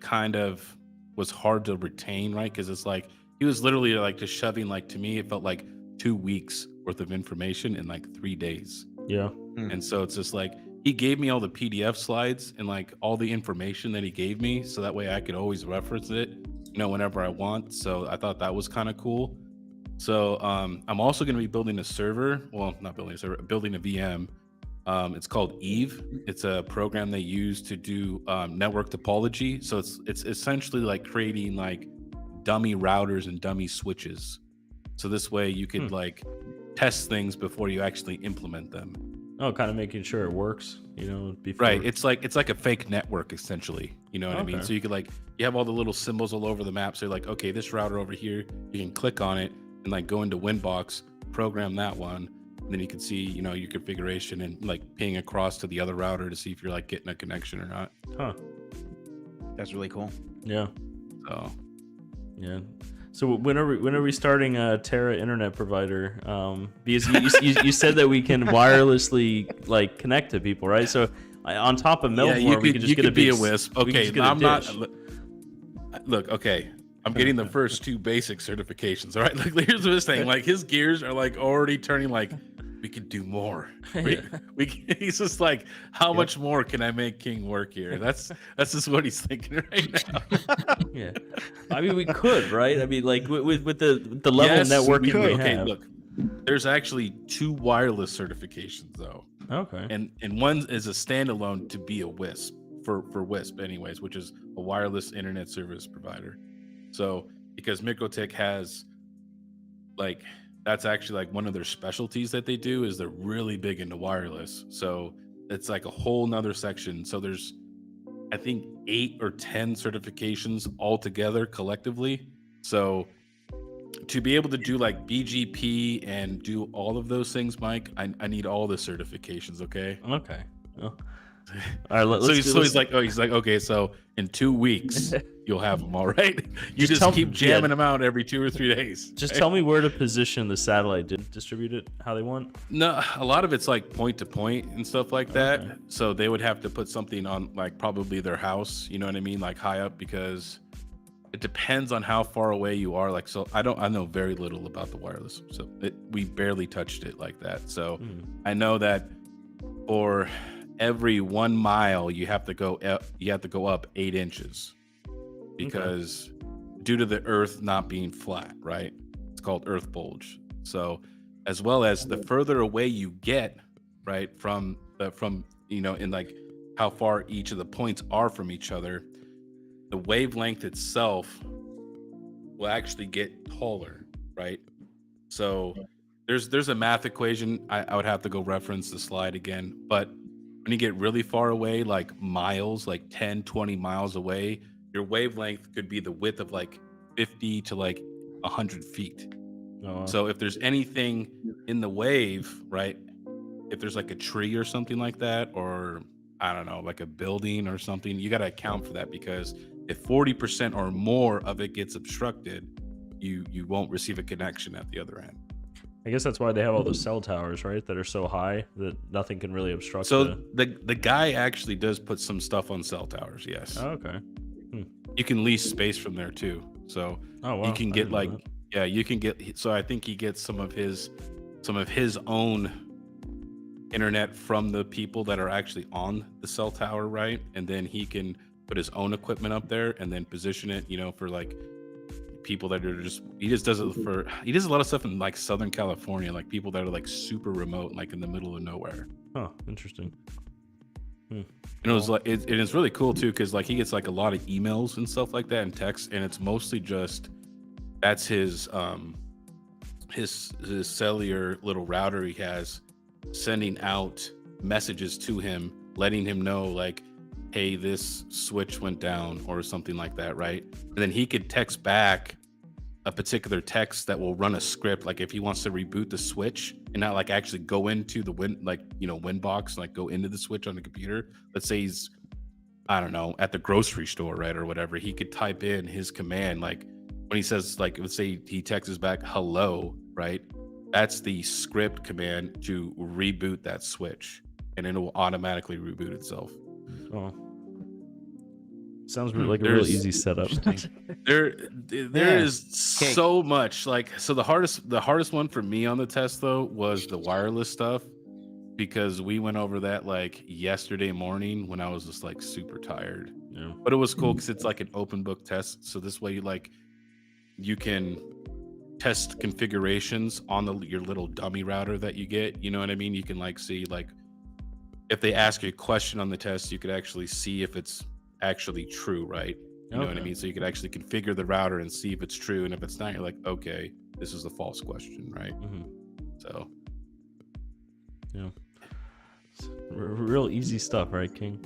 kind of was hard to retain, right? Because it's like he was literally like just shoving, like, to me it felt like 2 weeks worth of information in like 3 days. Yeah. And so it's just like he gave me all the PDF slides and like all the information that he gave me, so that way I could always reference it, whenever I want. So I thought that was kind of cool. So I'm also going to be building a server. Well, not building a server, building a VM. It's called Eve. It's a program they use to do network topology. So it's essentially like creating like dummy routers and dummy switches. So this way you could like test things before you actually implement them. Oh, kind of making sure it works, before. Right. It's like a fake network essentially. You know what I mean? So you could you have all the little symbols all over the map. So you're like, okay, this router over here, you can click on it and like go into Winbox, program that one, and then you can see, your configuration and like ping across to the other router to see if you're like getting a connection or not. Huh. That's really cool. Yeah. So yeah. So when are we starting a Terra internet provider? Because you said that we can wirelessly like connect to people, right? So on top of Melbourne, we could just get a big Wisp. Okay, I'm not. Look, okay. I'm getting the first 2 basic certifications. All right, like here's this thing. Like his gears are like already turning like we could do more. He's just like, how much more can I make King work here? That's just what he's thinking right now. Yeah, I mean we could, right? I mean like with the level of networking we have. Okay, look, there's actually 2 wireless certifications though. Okay, and one is a standalone to be a WISP for WISP anyways, which is a wireless internet service provider. So because Mikrotik has like, that's actually like one of their specialties that they do is they're really big into wireless. So it's like a whole nother section. So there's, I think 8 or 10 certifications altogether collectively. So to be able to do like BGP and do all of those things, Mike, I need all the certifications. Okay. Okay. Well, all right. He's like, okay, so in 2 weeks you'll have them all right. You just keep jamming them out every 2 or 3 days. Just tell me where to position the satellite. Didn't distribute it how they want. No, a lot of it's like point to point and stuff like that. Okay. So they would have to put something on like probably their house. You know what I mean? Like high up, because it depends on how far away you are. Like, so I know very little about the wireless. So we barely touched it like that. So I know that for every 1 mile you have to go up 8 inches because due to the earth not being flat, right? It's called earth bulge. So as well as the further away you get, right, from in like how far each of the points are from each other, the wavelength itself will actually get taller, right? So there's a math equation. I would have to go reference the slide again, but when you get really far away, like miles, like 10, 20 miles away, your wavelength could be the width of like 50 to like 100 feet. Oh, wow. So if there's anything in the wave, right, if there's like a tree or something like that, or I don't know, like a building or something, you got to account for that, because if 40% or more of it gets obstructed, you won't receive a connection at the other end. I guess that's why they have all those cell towers, right, that are so high that nothing can really obstruct. So the guy actually does put some stuff on cell towers, yes. Oh, okay. You can lease space from there too. So you can get like, yeah, you can get, so I think he gets some of his own internet from the people that are actually on the cell tower, right? And then he can put his own equipment up there and then position it, for like people that are he does a lot of stuff in like Southern California, like people that are like super remote, like in the middle of nowhere. Oh, interesting. And it was like it's really cool too, because like he gets like a lot of emails and stuff like that and texts, and it's mostly just that's his cellular little router he has, sending out messages to him, letting him know like, hey, this switch went down or something like that, right? And then he could text back a particular text that will run a script, like if he wants to reboot the switch and not like actually go into the win box, like go into the switch on the computer. Let's say he's, I don't know, at the grocery store, right, or whatever. He could type in his command, like when he says, like, let's say he texts back hello, right? That's the script command to reboot that switch, and it will automatically reboot itself. Oh, sounds like a real easy setup. There is so much. Like, so the hardest one for me on the test though was the wireless stuff, because we went over that like yesterday morning when I was just like super tired. Yeah. But it was cool because it's like an open book test, so this way you can test configurations on your little dummy router that you get. You know what I mean? You can like see like if they ask you a question on the test, you could actually see if it's actually true, right? You know what I mean? So you could actually configure the router and see if it's true, and if it's not, you're like, okay, this is a false question, right? Mm-hmm. So yeah, real easy stuff, right, King?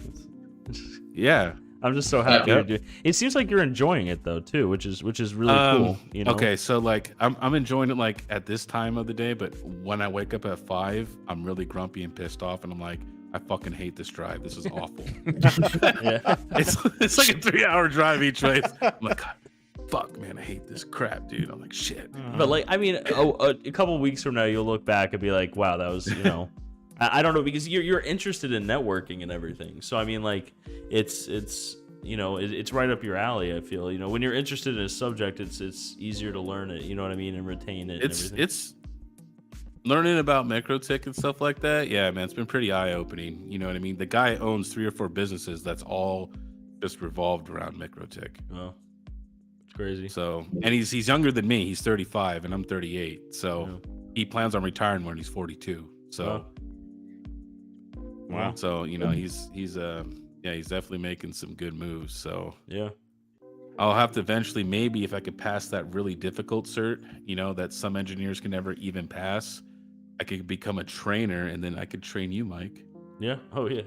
Yeah, I'm just so happy you're doing. It seems like you're enjoying it though too, which is really cool. You know? Okay, so like I'm enjoying it like at this time of the day, but when I wake up at 5, I'm really grumpy and pissed off, and I'm like, I fucking hate this drive. This is awful. Yeah, it's like a 3-hour drive each way. I'm like, God, fuck, man, I hate this crap, dude. I'm like, shit. But like, I mean, a couple weeks from now, you'll look back and be like, wow, that was, I don't know, because you're interested in networking and everything. So I mean, like, it's it's right up your alley. I feel, when you're interested in a subject, it's easier to learn it. You know what I mean, and retain it. It's learning about MikroTik and stuff like that. Yeah, man, it's been pretty eye-opening. You know what I mean? The guy owns 3 or 4 businesses that's all just revolved around MikroTik. Oh, it's crazy. So, and he's younger than me. He's 35 and I'm 38. So he plans on retiring when he's 42. So, wow. So he's definitely making some good moves. So yeah, I'll have to eventually, maybe if I could pass that really difficult cert, that some engineers can never even pass, I could become a trainer, and then I could train you, Mike. Yeah. Oh yeah.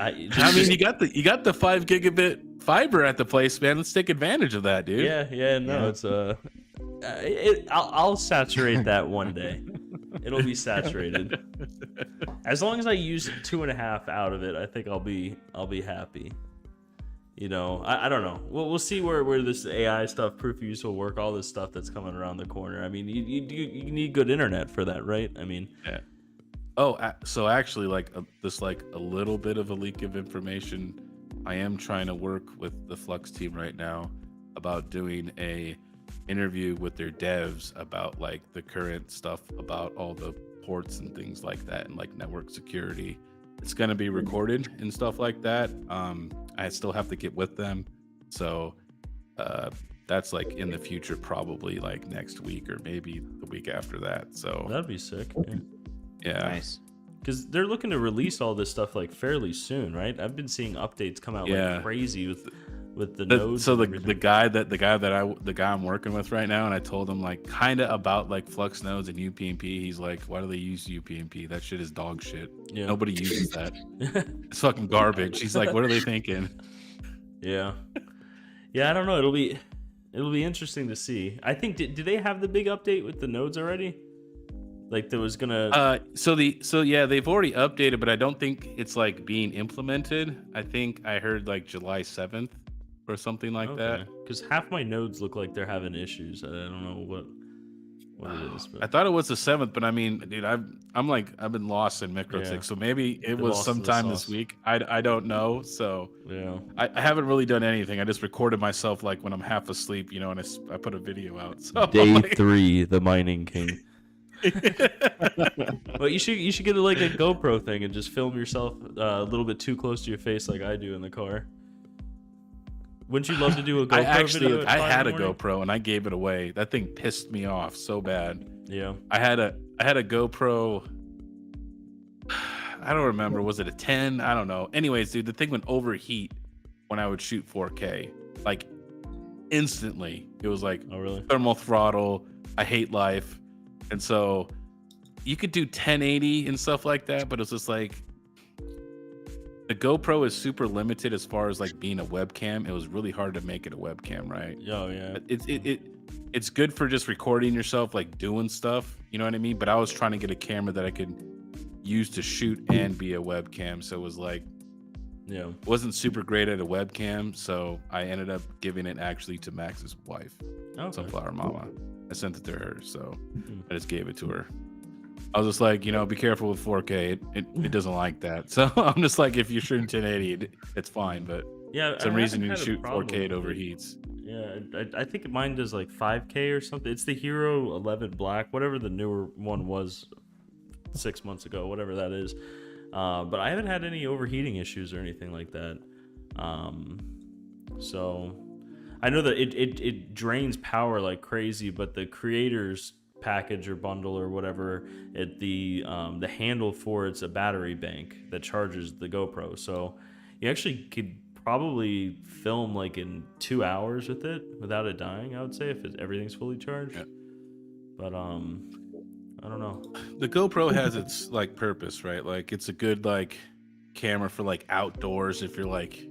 I mean, you got the 5 gigabit fiber at the place, man. Let's take advantage of that, dude. Yeah. No, it's I'll saturate that one day. It'll be saturated. As long as I use 2.5 out of it, I think I'll be happy. I don't know. We'll see where this AI stuff, proof of use will work. All this stuff that's coming around the corner. I mean, you need good internet for that, right? I mean, yeah. Oh, so actually, like a little bit of a leak of information. I am trying to work with the Flux team right now about doing a interview with their devs about like the current stuff about all the ports and things like that, and like network security. It's going to be recorded and stuff like that. I still have to get with them, so that's like in the future, probably like next week or maybe the week after that. So that'd be sick. Yeah. Nice. Because they're looking to release all this stuff like fairly soon, right? I've been seeing updates come out like crazy with the nodes. So the guy I'm working with right now, and I told him like kind of about like Flux nodes and UPnP. He's like, why do they use UPnP? That shit is dog shit. Yeah. Nobody uses that. It's fucking garbage. He's like, what are they thinking? Yeah. I don't know. It'll be interesting to see. I think did they have the big update with the nodes already? Like there was gonna. So they've already updated, but I don't think it's like being implemented. I think I heard like July 7th. Or something like that. Because half my nodes look like they're having issues. I don't know what it is. But... I thought it was the 7th, but I mean, dude, I've been lost in MikroTik, so maybe it was sometime this week. I don't know. So yeah, I haven't really done anything. I just recorded myself like when I'm half asleep, and I put a video out. So Day 3, the mining king. Well, you should get like a GoPro thing and just film yourself a little bit too close to your face, like I do in the car. Wouldn't you love to do a GoPro video? I had a GoPro and I gave it away. That thing pissed me off so bad. Yeah. I had a GoPro. I don't remember. Was it a 10? I don't know. Anyways, dude, the thing would overheat when I would shoot 4K. Like instantly. It was like, oh really? Thermal throttle. I hate life. And so you could do 1080 and stuff like that, but it's just like the GoPro is super limited as far as like being a webcam. It was really hard to make it a webcam, right? Oh yeah. It's good for just recording yourself, like doing stuff. You know what I mean? But I was trying to get a camera that I could use to shoot and be a webcam. So it was like, yeah, wasn't super great at a webcam. So I ended up giving it actually to Max's wife, Sunflower Mama. I sent it to her, so I just gave it to her. I was just like, be careful with 4K. It doesn't like that. So I'm just like, if you're shooting 1080, it's fine. But yeah, some reason you shoot 4K, it overheats. Yeah, I think mine does like 5K or something. It's the Hero 11 Black, whatever the newer one was 6 months ago, whatever that is. But I haven't had any overheating issues or anything like that. So I know that it drains power like crazy, but the creators package or bundle or whatever, the handle for it's a battery bank that charges the GoPro. So you actually could probably film like in 2 hours with it without it dying, I would say, if everything's fully charged. Yeah. But I don't know. The GoPro has its like purpose, right? Like it's a good like camera for like outdoors if you're like,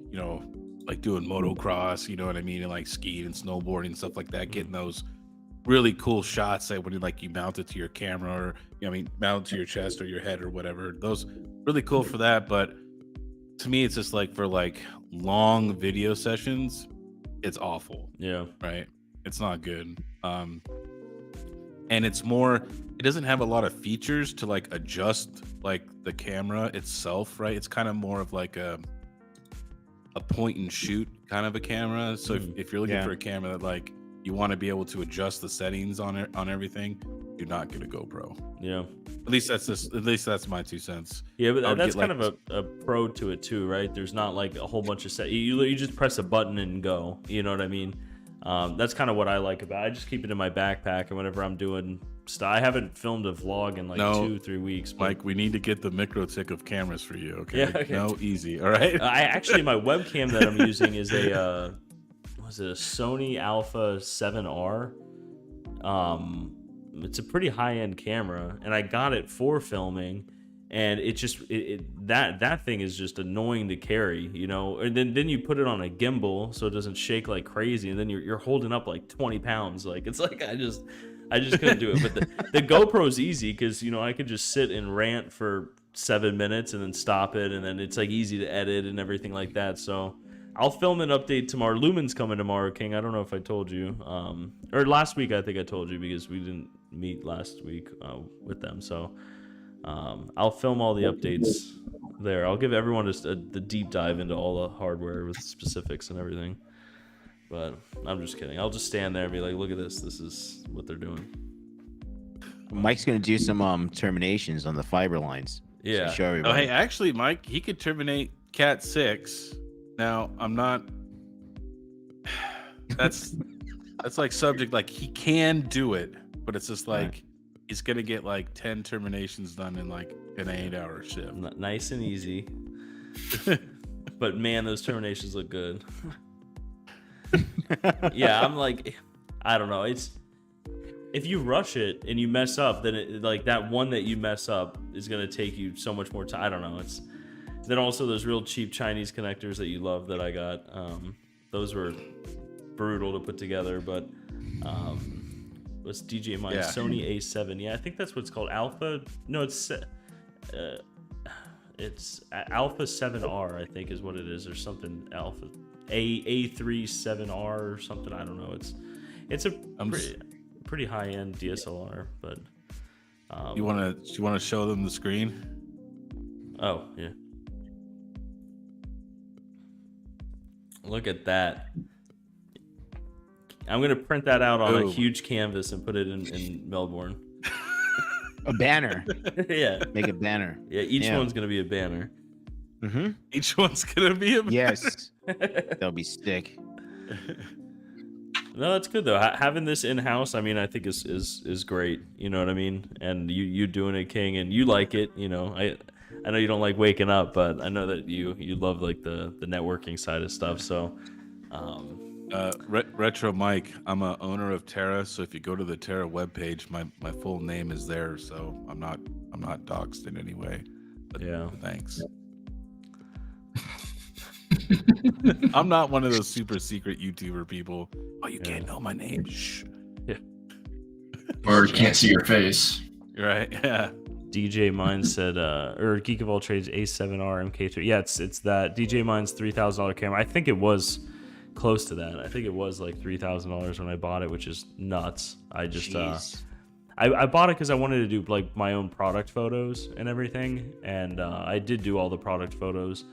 like doing motocross, you know what I mean, and like skiing and snowboarding and stuff like that, getting those really cool shots that when you mount it to your camera or mount it to your chest or your head or whatever. Those really cool for that, but to me it's just like for like long video sessions, it's awful. Yeah. Right? It's not good. And it doesn't have a lot of features to like adjust like the camera itself, right? It's kind of more of like a point and shoot kind of a camera. So if you're looking for a camera that like you want to be able to adjust the settings on everything, do not get a GoPro. Yeah. At least that's my 2 cents. Yeah, but that's kind of a pro to it too, right? There's not like a whole bunch of you just press a button and go. You know what I mean? That's kind of what I like about it. I just keep it in my backpack, and whenever I'm doing stuff, I haven't filmed a vlog in like 2-3 weeks. But... Mike, we need to get the micro tick of cameras for you, okay? Yeah, okay. No, easy, all right? I actually, my webcam that I'm using is a Sony Alpha 7R. It's a pretty high-end camera, and I got it for filming. And it just that thing is just annoying to carry, and then you put it on a gimbal so it doesn't shake like crazy, and then you're holding up like 20 pounds. Like it's like I just couldn't do it. But the GoPro's easy because I could just sit and rant for 7 minutes and then stop it, and then it's like easy to edit and everything like that. So I'll film an update tomorrow. Lumen's coming tomorrow, King. I don't know if I told you, or last week I think I told you because we didn't meet last week with them. So. I'll film all the updates there. I'll give everyone just the deep dive into all the hardware with specifics and everything. But I'm just kidding. I'll just stand there and be like, look at this. This is what they're doing. Mike's going to do some terminations on the fiber lines. Yeah. So show everybody. Oh, hey, actually, Mike, he could terminate Cat 6. Now, I'm not... That's like subject, like he can do it, but it's just like... He's gonna get like 10 terminations done in like an 8-hour shift. Nice and easy. But man, those terminations look good. Yeah, I'm like, I don't know. It's if you rush it and you mess up, then it, like that one that you mess up is gonna take you so much more time. I don't know. It's then also those real cheap Chinese connectors that you love that I got. Those were brutal to put together, but. What's DJI mine? Yeah. Sony A7. Yeah, I think that's what it's called. Alpha. No, it's Alpha 7R. I think is what it is, or something. Alpha A37R or something. I don't know. It's a pretty high end DSLR, but. You wanna show them the screen? Oh yeah. Look at that. I'm gonna print that out on a huge canvas and put it in Melbourne. A banner. Yeah. Make a banner. Yeah, each one's gonna be a banner. Mm-hmm. Each one's gonna be a banner. Yes. That'll be sick. No, that's good though. Having this in house, I mean, I think is great. You know what I mean? And you doing it, King, and you like it. You know, I know you don't like waking up, but I know that you love like the networking side of stuff. So, Retro Mike, I'm a owner of Terra, so if you go to the Terra webpage, my full name is there. So I'm not doxed in any way. But yeah. Thanks. I'm not one of those super secret YouTuber people. Oh, you can't know my name. Shh. Yeah. Or you can't see your face. Right. Yeah. DJ Mine said, or Geek of All Trades A7R MK3. Yeah, it's that DJ Mine's $3,000 camera. I think it was close to that. I think it was like $3,000 when I bought it, which is nuts. I just I bought it because I wanted to do like my own product photos and everything, and I did do all the product photos.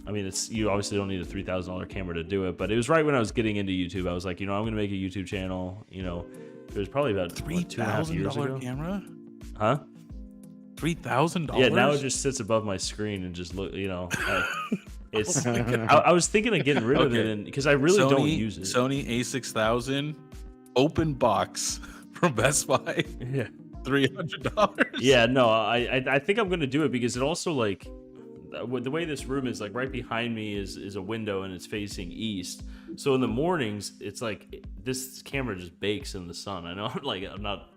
I mean, you obviously don't need a $3,000 camera to do it, but it was right when I was getting into YouTube. I was like, I'm going to make a YouTube channel. It was probably about $3,000 camera. Huh? $3,000. Yeah, now it just sits above my screen and just look. It's. I was thinking of getting rid of it because I really don't use it. Sony A6000, open box from Best Buy. Yeah, $300. Yeah, no, I think I'm gonna do it because it also like the way this room is, like right behind me is a window and it's facing east. So in the mornings, it's like this camera just bakes in the sun. I know I'm not.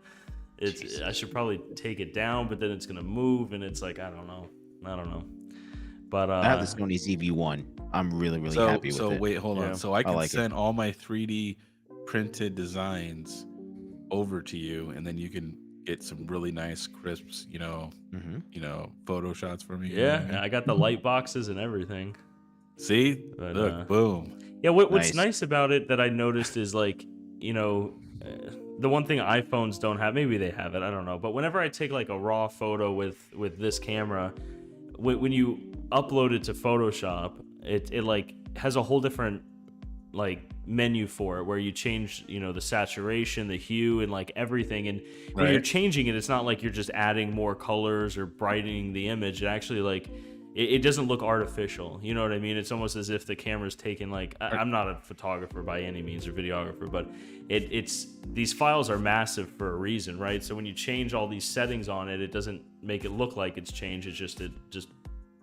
I should probably take it down, but then it's gonna move, and it's like I don't know. But I have the Sony ZV-1. I'm really happy with it. So wait, hold on. So I can like send all my 3D printed designs over to you, and then you can get some really nice crisps, photo shots for me. Yeah, I got the light boxes and everything. See, But, look, boom. Yeah, what's nice about it that I noticed is like, the one thing iPhones don't have, maybe they have it, I don't know. But whenever I take like a raw photo with this camera, when you upload it to Photoshop, it like has a whole different like menu for it where you change the saturation, the hue, and like everything. And when you're changing it, it's not like you're just adding more colors or brightening the image. It actually like it doesn't look artificial. You know what I mean? It's almost as if the camera's taken like I'm not a photographer by any means or videographer, but it's these files are massive for a reason, right? So when you change all these settings on it, it doesn't make it look like it's changed. It just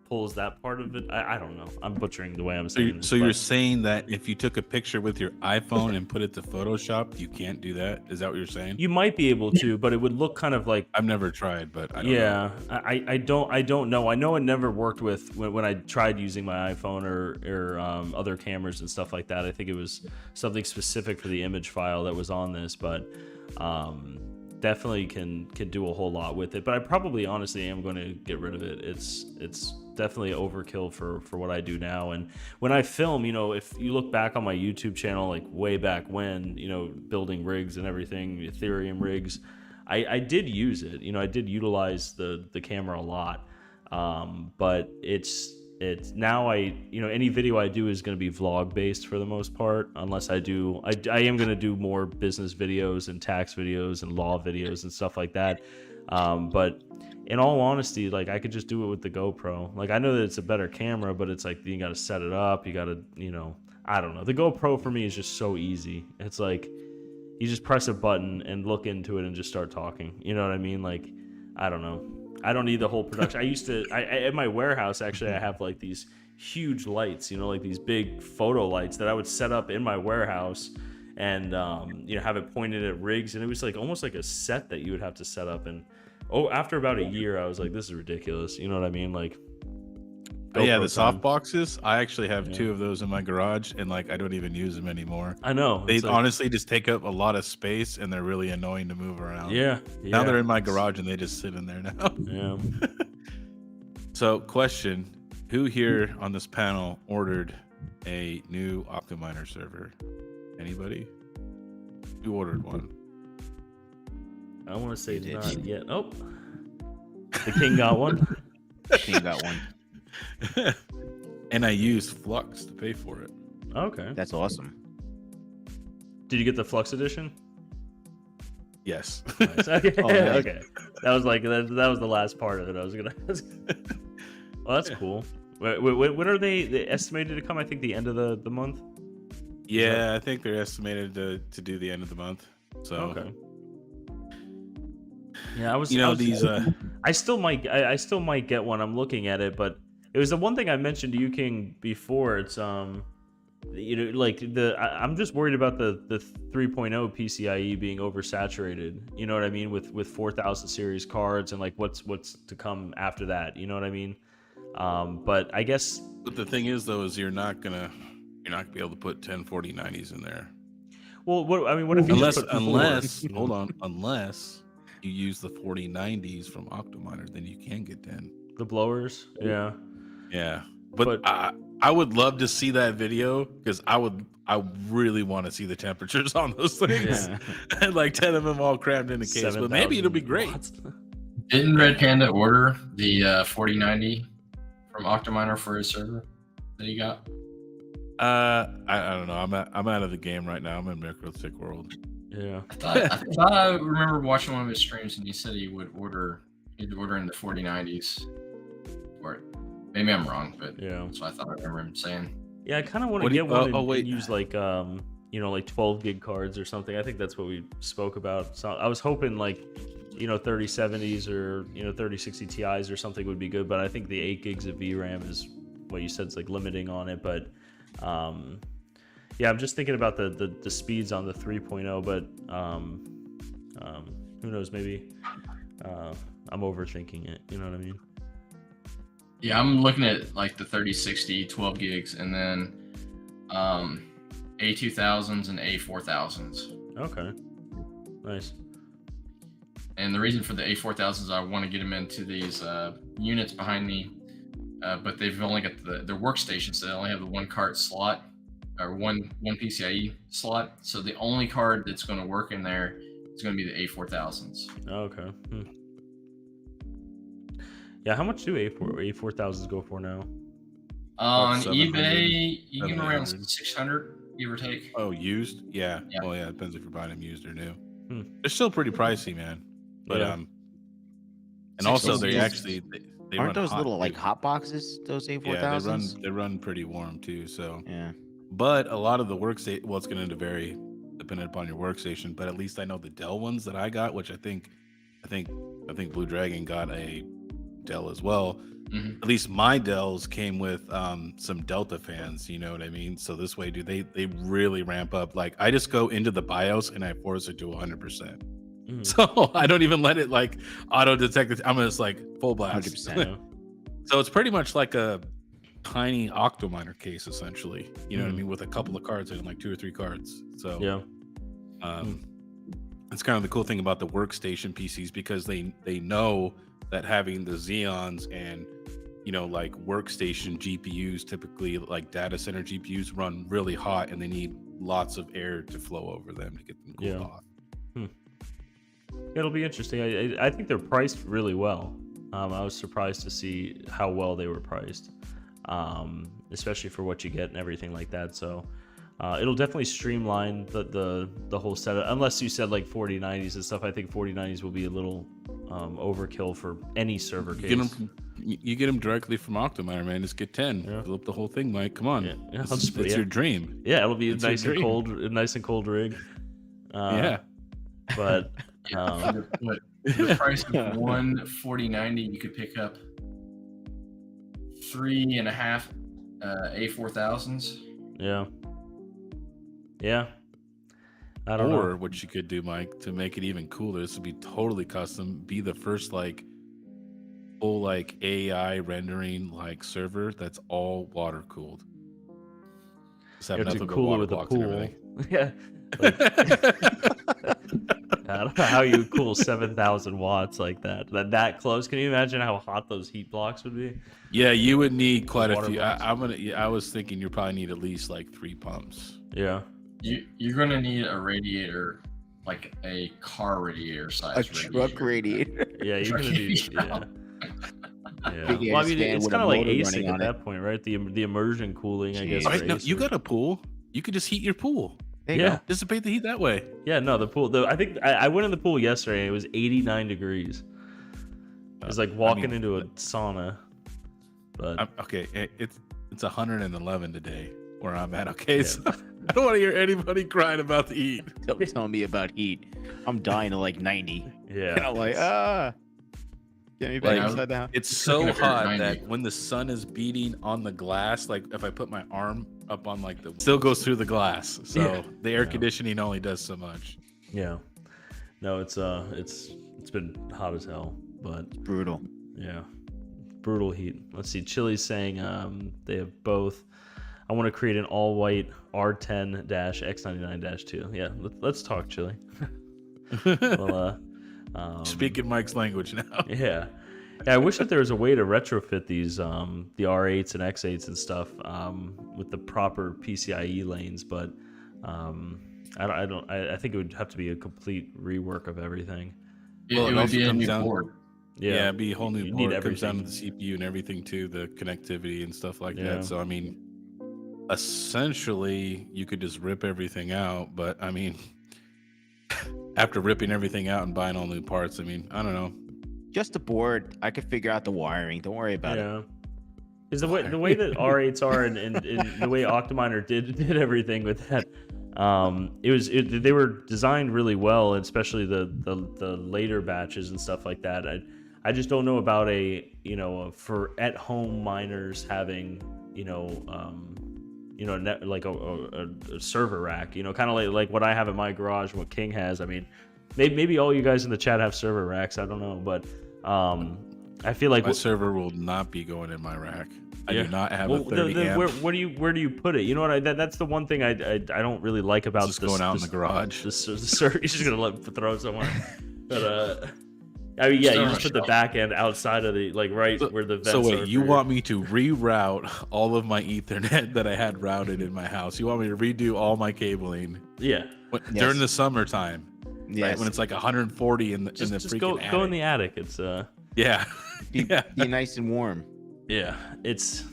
pulls that part of it. I don't know. I'm butchering the way I'm saying this. So you're saying that if you took a picture with your iPhone and put it to Photoshop, you can't do that? Is that what you're saying? You might be able to, but it would look kind of like I've never tried, but I don't know. I don't know. I know it never worked with when I tried using my iPhone or other cameras and stuff like that. I think it was something specific for the image file that was on this, but definitely can do a whole lot with it. But I probably honestly am going to get rid of it. It's definitely overkill for what I do now. And when I film, if you look back on my YouTube channel, like way back when, building rigs and everything, Ethereum rigs, I did use it. I did utilize the camera a lot. But it's now any video I do is going to be vlog based for the most part, unless I am going to do more business videos and tax videos and law videos and stuff like that. But in all honesty, like I could just do it with the GoPro. Like I know that it's a better camera, but it's like you got to set it up. You got to, I don't know. The GoPro for me is just so easy. It's like you just press a button and look into it and just start talking. You know what I mean? Like I don't know. I don't need the whole production. At my warehouse, actually, I have like these huge lights, like these big photo lights that I would set up in my warehouse and, have it pointed at rigs. And it was like almost like a set that you would have to set up. And after about a year, I was like, this is ridiculous. You know what I mean? Like, yeah, the soft boxes. I actually have 2 of those in my garage, and like I don't even use them anymore. I know they honestly just take up a lot of space, and they're really annoying to move around. Yeah. Now they're in my garage, and they just sit in there now. Yeah. So, question: who here on this panel ordered a new Optiminer server? Anybody? Who ordered one? I want to say not yet. Oh, the King got one. The King got one. And I used Flux to pay for it. Okay, that's awesome. Did you get the Flux edition? Yes. Nice. Okay. Oh, nice. Okay. That was the last part of it. I was gonna. Well, that's cool. When are they estimated to come? I think the end of the month. Yeah, I think they're estimated to do the end of the month. So Okay. Yeah, I still might get one. I'm looking at it, but it was the one thing I mentioned to you, King, before. It's like I'm just worried about the 3.0 PCIe being oversaturated. You know what I mean, with 4000 series cards and like what's to come after that. You know what I mean? But I guess. But the thing is, though, is you're not gonna be able to put 104090s in there. Well, what if you unless you use the 4090s from Octominer, then you can get 10. The blowers, yeah. But I would love to see that video because I really want to see the temperatures on those things. And like 10 of them all crammed in a case. 7, but maybe it'll be great. watts. Didn't Red Panda order the 4090 from Octominer for his server that he got? I don't know. I'm out of the game right now. I'm in Microtik world. Yeah. I thought I remember watching one of his streams and he said he'd order in the 4090s. Or maybe I'm wrong, but Yeah. that's what I thought I remember him saying. Yeah, I kind of want to get one and use like 12 gig cards or something. I think that's what we spoke about. So I was hoping like 3070s or 3060 Ti's or something would be good, but I think the 8 gigs of VRAM is what you said is like limiting on it. But yeah, I'm just thinking about the speeds on the 3.0, but who knows, maybe I'm overthinking it, you know what I mean? Yeah, I'm looking at like the 3060 12 gigs and then A2000s and A4000s. Okay, nice. And the reason for the A4000s, I want to get them into these units behind me, but they've only got their workstations, so they only have the one card slot or one PCIe slot. So the only card that's going to work in there is going to be the A4000s. Okay. Yeah, how much do A4000s go for now? On About eBay, you get 700. around 600, give or take. Oh, used? Yeah. Yeah. Well, yeah, it depends if you're buying them used or new. They're still pretty pricey, man. But Yeah. and also they 600. they Aren't run those hot, little like too. hot boxes? Those A4000s. Yeah, they run pretty warm too. So Yeah. but a lot of the workstation, well, it's going to vary depending upon your workstation. But at least I know the Dell ones that I got, which I think Blue Dragon got a Dell as well. Mhm. At least my Dells came with some Delta fans. You know what I mean? So this way, dude, they really ramp up. Like I just go into the BIOS and I force it to 100%. So I don't even let it like auto detect it. I'm just like full blast. 100%. So it's pretty much like a tiny Octominer case, essentially. You know what I mean? With a couple of cards in, like 2 or 3 cards. So Yeah. it's kind of the cool thing about the workstation PCs because they know that having the Xeons and like workstation GPUs, typically like data center GPUs, run really hot and they need lots of air to flow over them to get them cooled off. It'll be interesting. I think they're priced really well. I was surprised to see how well they were priced, especially for what you get and everything like that. So it'll definitely streamline the whole setup. Unless you said like 4090s and stuff, I think 4090s will be a little overkill for any server case. You get them directly from Octominer, man. Just get 10. Yeah. Fill up the whole thing, Mike. Come on. Yeah. It's your dream. Yeah, it'll be a It's your nice and dream. cold rig. Yeah. But For the price of one 4090, you could pick up 3.5 A4000s. Yeah. I don't Or know. what you could do, Mike, to make it even cooler, this would be totally custom. Be the first like full like AI rendering like server that's all water cooled. Just have You have to nothing but cool it water with a blocks and pool. everything. Yeah. I don't know how you cool 7,000 watts like that. That close. Can you imagine how hot those heat blocks would be? Yeah, you would need quite a Water few. blocks. I was thinking you probably need at least like 3 pumps. Yeah. You're gonna need a radiator, like a car radiator size. A truck radiator. Yeah, you're gonna need. Yeah. Yeah. Big Well, I ass mean, fan it's with kind a of like motor ASIC running at on that point, right? The immersion cooling, I guess. Jeez. for Right, no, you ASIC. got a pool. You could just heat your pool. There you Yeah. go. Dissipate the heat that way. Yeah, no, the pool. I think I went in the pool yesterday. And it was 89 degrees. It was like walking into a sauna. But Okay, it's 111 today where I'm at. Okay, Yeah. so I don't want to hear anybody crying about the heat. Don't tell me about heat. I'm dying to like 90. yeah, And I'm like, get me back Like, upside down. It's Looking so at your hot 90. that when the sun is beating on the glass, like if I put my arm up on like the, still goes through the glass. So Yeah. the air conditioning only does so much. yeah. No, it's been hot as hell, but Brutal. yeah, brutal heat. Let's see. Chili's saying they have both. I want to create an all-white R10-X99-2. Yeah, let's talk, Chili. Well, Speaking Mike's language now. yeah. I wish that there was a way to retrofit these the R8s and X8s and stuff with the proper PCIe lanes, but I think it would have to be a complete rework of everything. It would also be a comes new down- board. Yeah, it'd be a whole new You board. need It comes down to everything. the CPU and everything too, the connectivity and stuff like Yeah. that. So I mean, essentially, you could just rip everything out. But I mean, after ripping everything out and buying all new parts, I mean, I don't know. Just a board. I could figure out the wiring. Don't worry about it. Yeah. Is the way that R8s are and the way Octominer did everything with that, they were designed really well, especially the later batches and stuff like that. I just don't know about for at home miners having like a server rack, kind of like what I have in my garage and what King has. I mean, maybe all you guys in the chat have server racks. I don't know, but I feel like My server will not be going in my rack. I Yeah. do not have well, a 30 amp. where do you put it? You know what? That's the one thing I don't really like about Just going out in the garage. The server. You're just gonna throw it somewhere. But I mean, yeah, you just put the back end outside of the where the vents So are wait, you for- want me to reroute all of my Ethernet that I had routed in my house? You want me to redo all my cabling Yeah. during the summertime? Yes. Right, when it's like 140 in the Just freaking go attic. in the attic. It's Yeah. Be, Yeah. be nice and warm. yeah. It's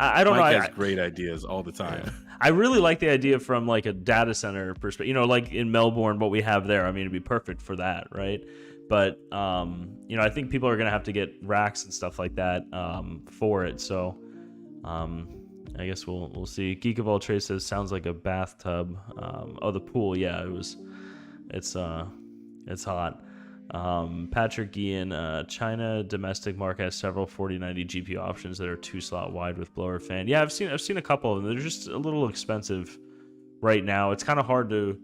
I don't Mike know. has great ideas all the time. I really like the idea from like a data center perspective. Like in Melbourne, what we have there. I mean, it'd be perfect for that, right? But I think people are gonna have to get racks and stuff like that for it. So I guess we'll see. Geek of All Trades says sounds like a bathtub. The pool, yeah, it's hot. Patrick Guillen, China domestic market has several 4090 GPU options that are 2-slot wide with blower fan. Yeah, I've seen a couple of them. They're just a little expensive right now. It's kind of hard to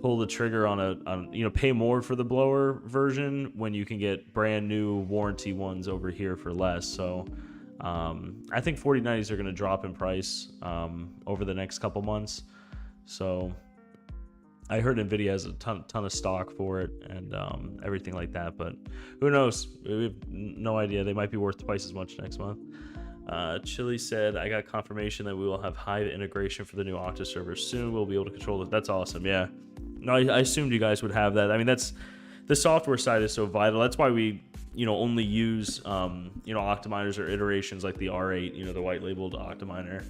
pull the trigger on pay more for the blower version when you can get brand new warranty ones over here for less. So I think 4090s are going to drop in price over the next couple months. So I heard Nvidia has a ton of stock for it and everything like that, but who knows? We have no idea. They might be worth twice as much next month. Chili said, I got confirmation that we will have Hive integration for the new Octa servers soon. We'll be able to control it. That's awesome. Yeah. No, I assumed you guys would have that. I mean, that's the software side is so vital. That's why we, only use, Octominers or iterations like the R8, the white labeled Octominer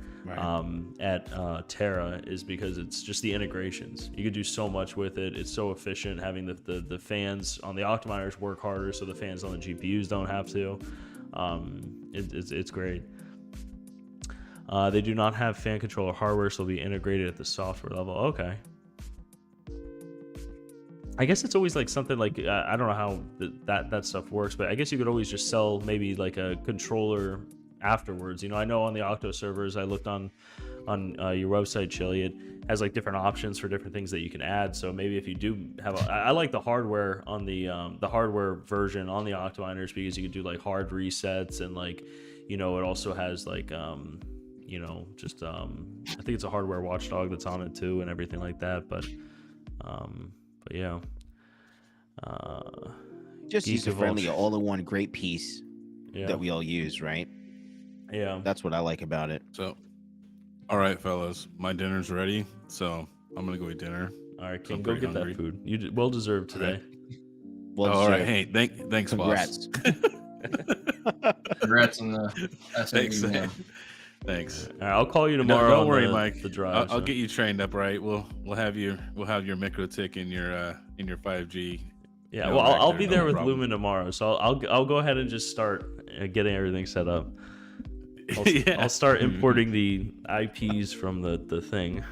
at Terra, is because it's just the integrations. You could do so much with it. It's so efficient having the fans on the Octominers work harder so the fans on the GPUs don't have to. It's great. They do not have fan controller hardware, so it'll be integrated at the software level. Okay. I guess it's always like something like I don't know how that stuff works, but I guess you could always just sell maybe like a controller afterwards. I know on the Octo servers, I looked on your website, Chili, it has like different options for different things that you can add. So maybe if you do have I like the hardware on the hardware version on the Octominers because you can do like hard resets and like it also has like I think it's a hardware watchdog that's on it too and everything like that. But yeah. Just Geek user of friendly, all- all-in-one great piece Yeah. that we all use, right? Yeah. That's what I like about it. So, all right, fellas, my dinner's ready. So I'm gonna go eat dinner. All right, King, I'm go pretty get hungry. that food. You well deserved today. Well, all right, deserved. hey, thanks, Congrats. boss. Congrats on the Thanks. SMB, man. Thanks. All right, I'll call you No, tomorrow. don't on worry, the, Mike. The drive. I'll get you trained up, right? We'll have your MikroTik in your 5G. Yeah, No well, I'll record, be no there with problem. Lumen tomorrow, so I'll go ahead and just start getting everything set up. I'll start importing the IPs from the thing.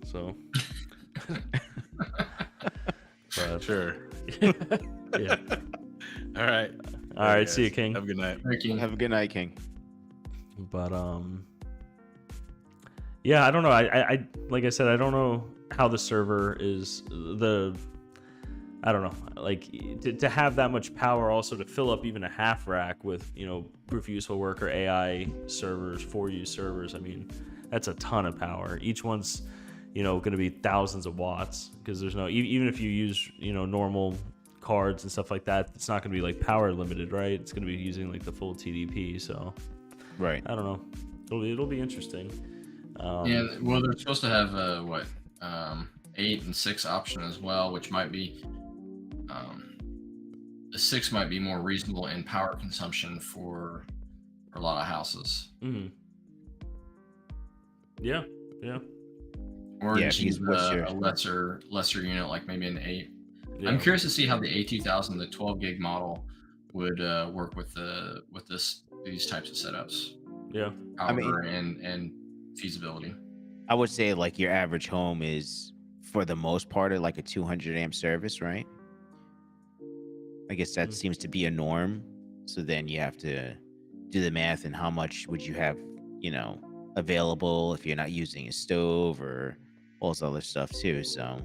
So. But, Sure. Yeah. All right. All right. See you, King. Have a good night. Have a good night, King. But yeah, I don't know. I like I said, I don't know how the server is I don't know, like to have that much power, also to fill up even a half rack with, you know, proof of useful work or AI servers, 4U servers. I mean, that's a ton of power. Each one's, you know, going to be thousands of watts, because there's no, even if you use, you know, normal cards and stuff like that, it's not going to be like power limited, right? It's going to be using like the full TDP. So Right. I don't know. It'll be interesting. Yeah, well, they're supposed to have 8 and 6 option as well, which might be the 6 might be more reasonable in power consumption for a lot of houses. Mm-hmm. Yeah. Or Yeah, just use a lesser unit, like maybe an 8. Yeah. I'm curious to see how the A2000, the 12 gig model, would work with these types of setups. Yeah. Power and feasibility. I would say like your average home is, for the most part, like a 200 amp service, right? I guess that seems to be a norm. So then you have to do the math, and how much would you have, you know, available if you're not using a stove or all this other stuff too. So,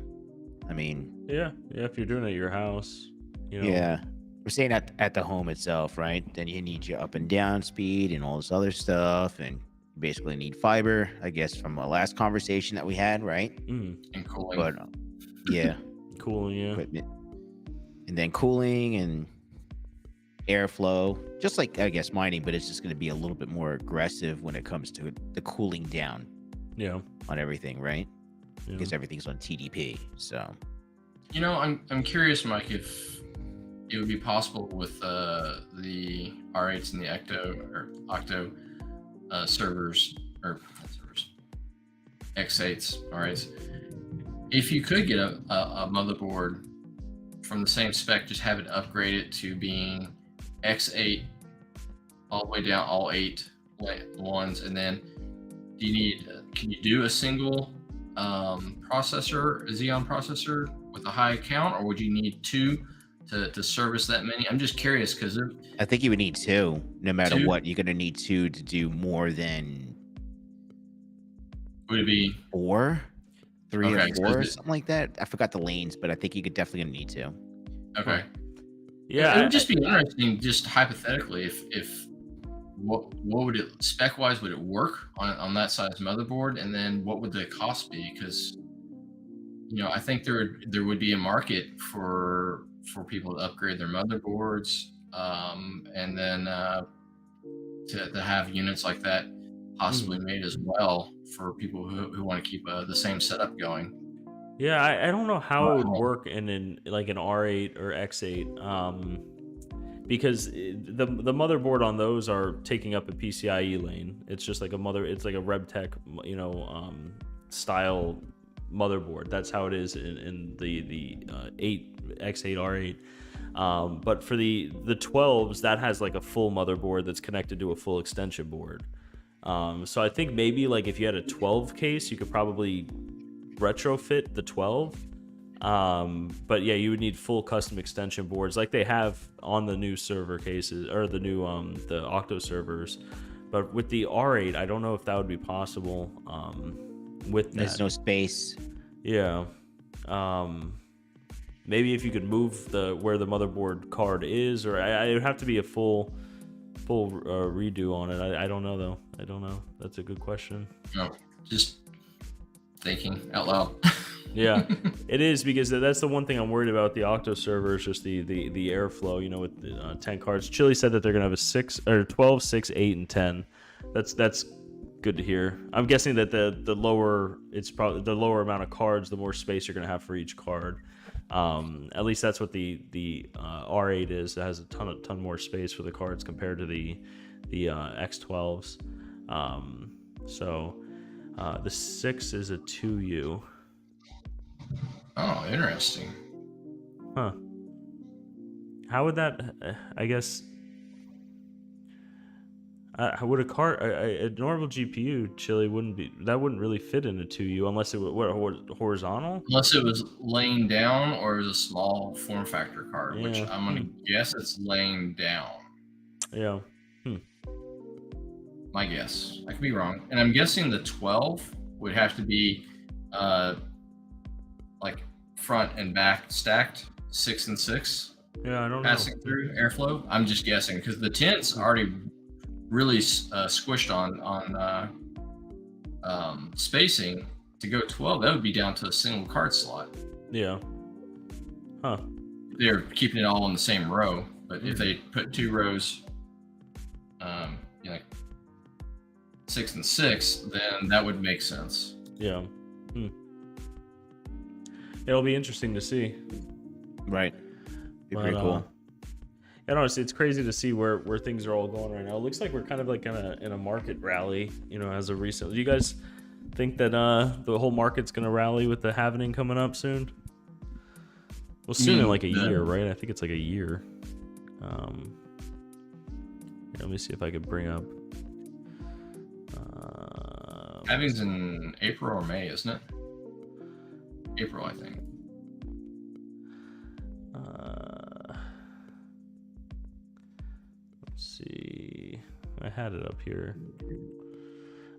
I mean, yeah. If you're doing it at your house, you know. yeah, we're saying at the home itself, right? Then you need your up and down speed and all this other stuff, and you basically need fiber, I guess, from our last conversation that we had, right? Mm. And cooling. But yeah, Cooling, yeah. equipment, and then cooling and airflow, just like I guess mining, but it's just going to be a little bit more aggressive when it comes to the cooling down. Yeah. On everything, right? Yeah. Because everything's on TDP. So, You know, I'm curious, Mike, if it would be possible with the R8s and the Octo servers, or not servers, X8s, R8s. If you could get a motherboard from the same spec, just have it upgraded to being X8 all the way down, all 8 ones, and then can you do a single processor, a Xeon processor with a high count, or would you need 2 to service that many? I'm just curious, because I think you would need 2, no matter 2? what. You're going to need 2 to do more than Would it be 4, 3 Okay, or so 4, is it- something like that. I forgot the lanes, but I think you could definitely need 2. okay? Yeah. It would just be interesting, just hypothetically, if what would it spec wise, would it work on that size motherboard, and then what would the cost be? Because, you know, I think there would be a market for people to upgrade their motherboards, and then to have units like that possibly made as well for people who want to keep the same setup going. Yeah, I don't know how it would work in like an R8 or X8, because the motherboard on those are taking up a PCIe lane. It's just like it's like a RevTech, you know, style motherboard. That's how it is in the 8 X8 R8. But for the 12s, that has like a full motherboard that's connected to a full extension board. So I think maybe like if you had a 12 case, you could probably retrofit the 12. But yeah, you would need full custom extension boards like they have on the new server cases, or the new the Octo servers. But with the R8, I don't know if that would be possible. With that. There's no space. Yeah. Maybe if you could move where the motherboard card is, or it would have to be a full redo on it. I don't know though. I don't know. That's a good question. No, just thinking out loud. Yeah, it is, because that's the one thing I'm worried about with the Octo server is just the airflow. You know, with the 10 cards. Chili said that they're gonna have a 6 or 12, 6, 8, and 10. That's good to hear. I'm guessing that the lower it's probably the lower amount of cards, the more space you're gonna have for each card. At least that's what the R8 is. It has a ton more space for the cards compared to the X12s. So the 6 is a 2U. Oh, interesting. Huh. How would that? I guess. Would a normal GPU Chili wouldn't really fit in a 2U unless it was horizontal? Unless it was laying down or it was a small form factor card, which Yeah. I'm gonna guess it's laying down. Yeah. My guess. I could be wrong. And I'm guessing the 12 would have to be like front and back stacked, 6 and 6. Yeah, I don't passing know. through airflow. I'm just guessing because the 10's already really squished on spacing. To go 12, that would be down to a single card slot. Yeah. Huh. They're keeping it all in the same row, but if they put 2 rows, like 6 and 6, then that would make sense. Yeah. It'll be interesting to see. Right. Be pretty cool. Yeah, no, it's crazy to see where things are all going right now. It looks like we're kind of like in a market rally, as of recent. Do you guys think that the whole market's gonna rally with the halvening coming up soon? Well, soon in like a year, right? I think it's like a year. Let me see if I could bring up. Halving's in April or May, isn't it? April, I think. Let's see. I had it up here.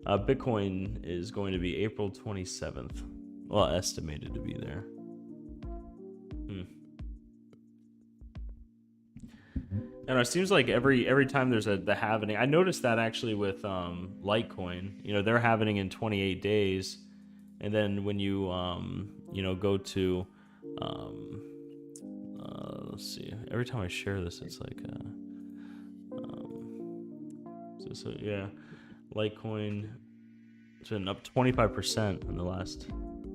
Bitcoin is going to be April 27th. Well, estimated to be there. And it seems like every time there's the halvening, I noticed that actually with Litecoin. They're halvening in 28 days, and then when you go to let's see. Every time I share this, it's like so yeah, Litecoin it's been up 25% in the last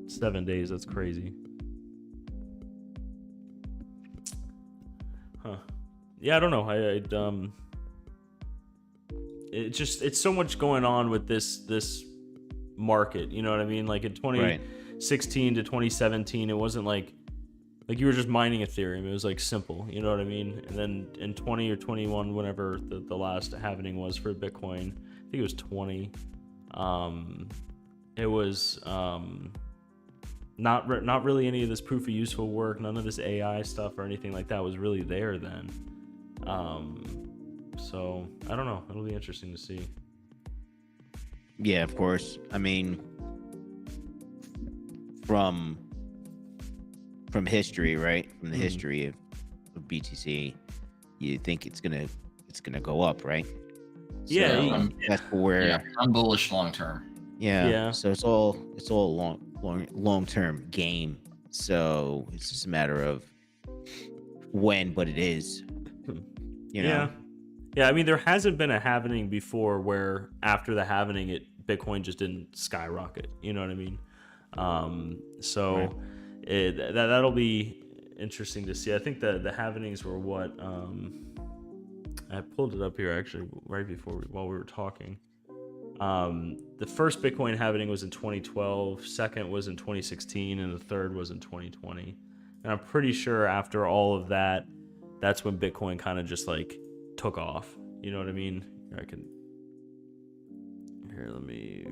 7 days. That's crazy. Huh. Yeah, I don't know. It's so much going on with this market. You know what I mean? Like in 2016 to 2017, it wasn't like you were just mining Ethereum. It was like simple. You know what I mean? And then in 20 or 21, whenever the last halvening was for Bitcoin, I think it was 20. It was not really any of this proof of useful work. None of this AI stuff or anything like that was really there then. So I don't know. It'll be interesting to see. Yeah, of course. I mean, from history, right? From the history of BTC, you think it's gonna go up, right? Yeah, that's where I'm bullish long term. Yeah. So it's all long term game. So it's just a matter of when, but it is. Yeah. I mean, there hasn't been a halvening before where after the halvening, Bitcoin just didn't skyrocket. You know what I mean? So that'll be interesting to see. I think the halvenings were what I pulled it up here actually right while we were talking. The first Bitcoin halvening was in 2012, second was in 2016, and the third was in 2020. And I'm pretty sure after all of that, that's when Bitcoin kind of just like took off. You know what I mean? Let me.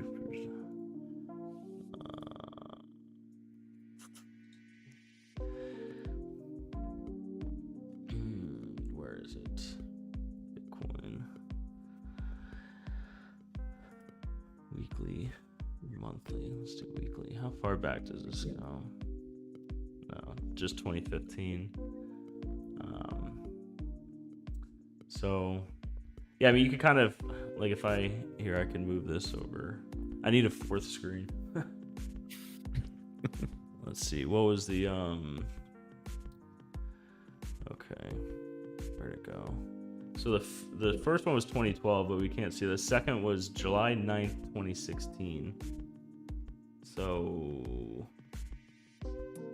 Where is it? Bitcoin. Weekly, monthly. Let's do weekly. How far back does this go? No, just 2015. So, yeah, I mean, you could kind of, like, I can move this over. I need a fourth screen. Let's see, what was the, okay, where'd it go? So the first one was 2012, but we can't see. The second was July 9th, 2016. So,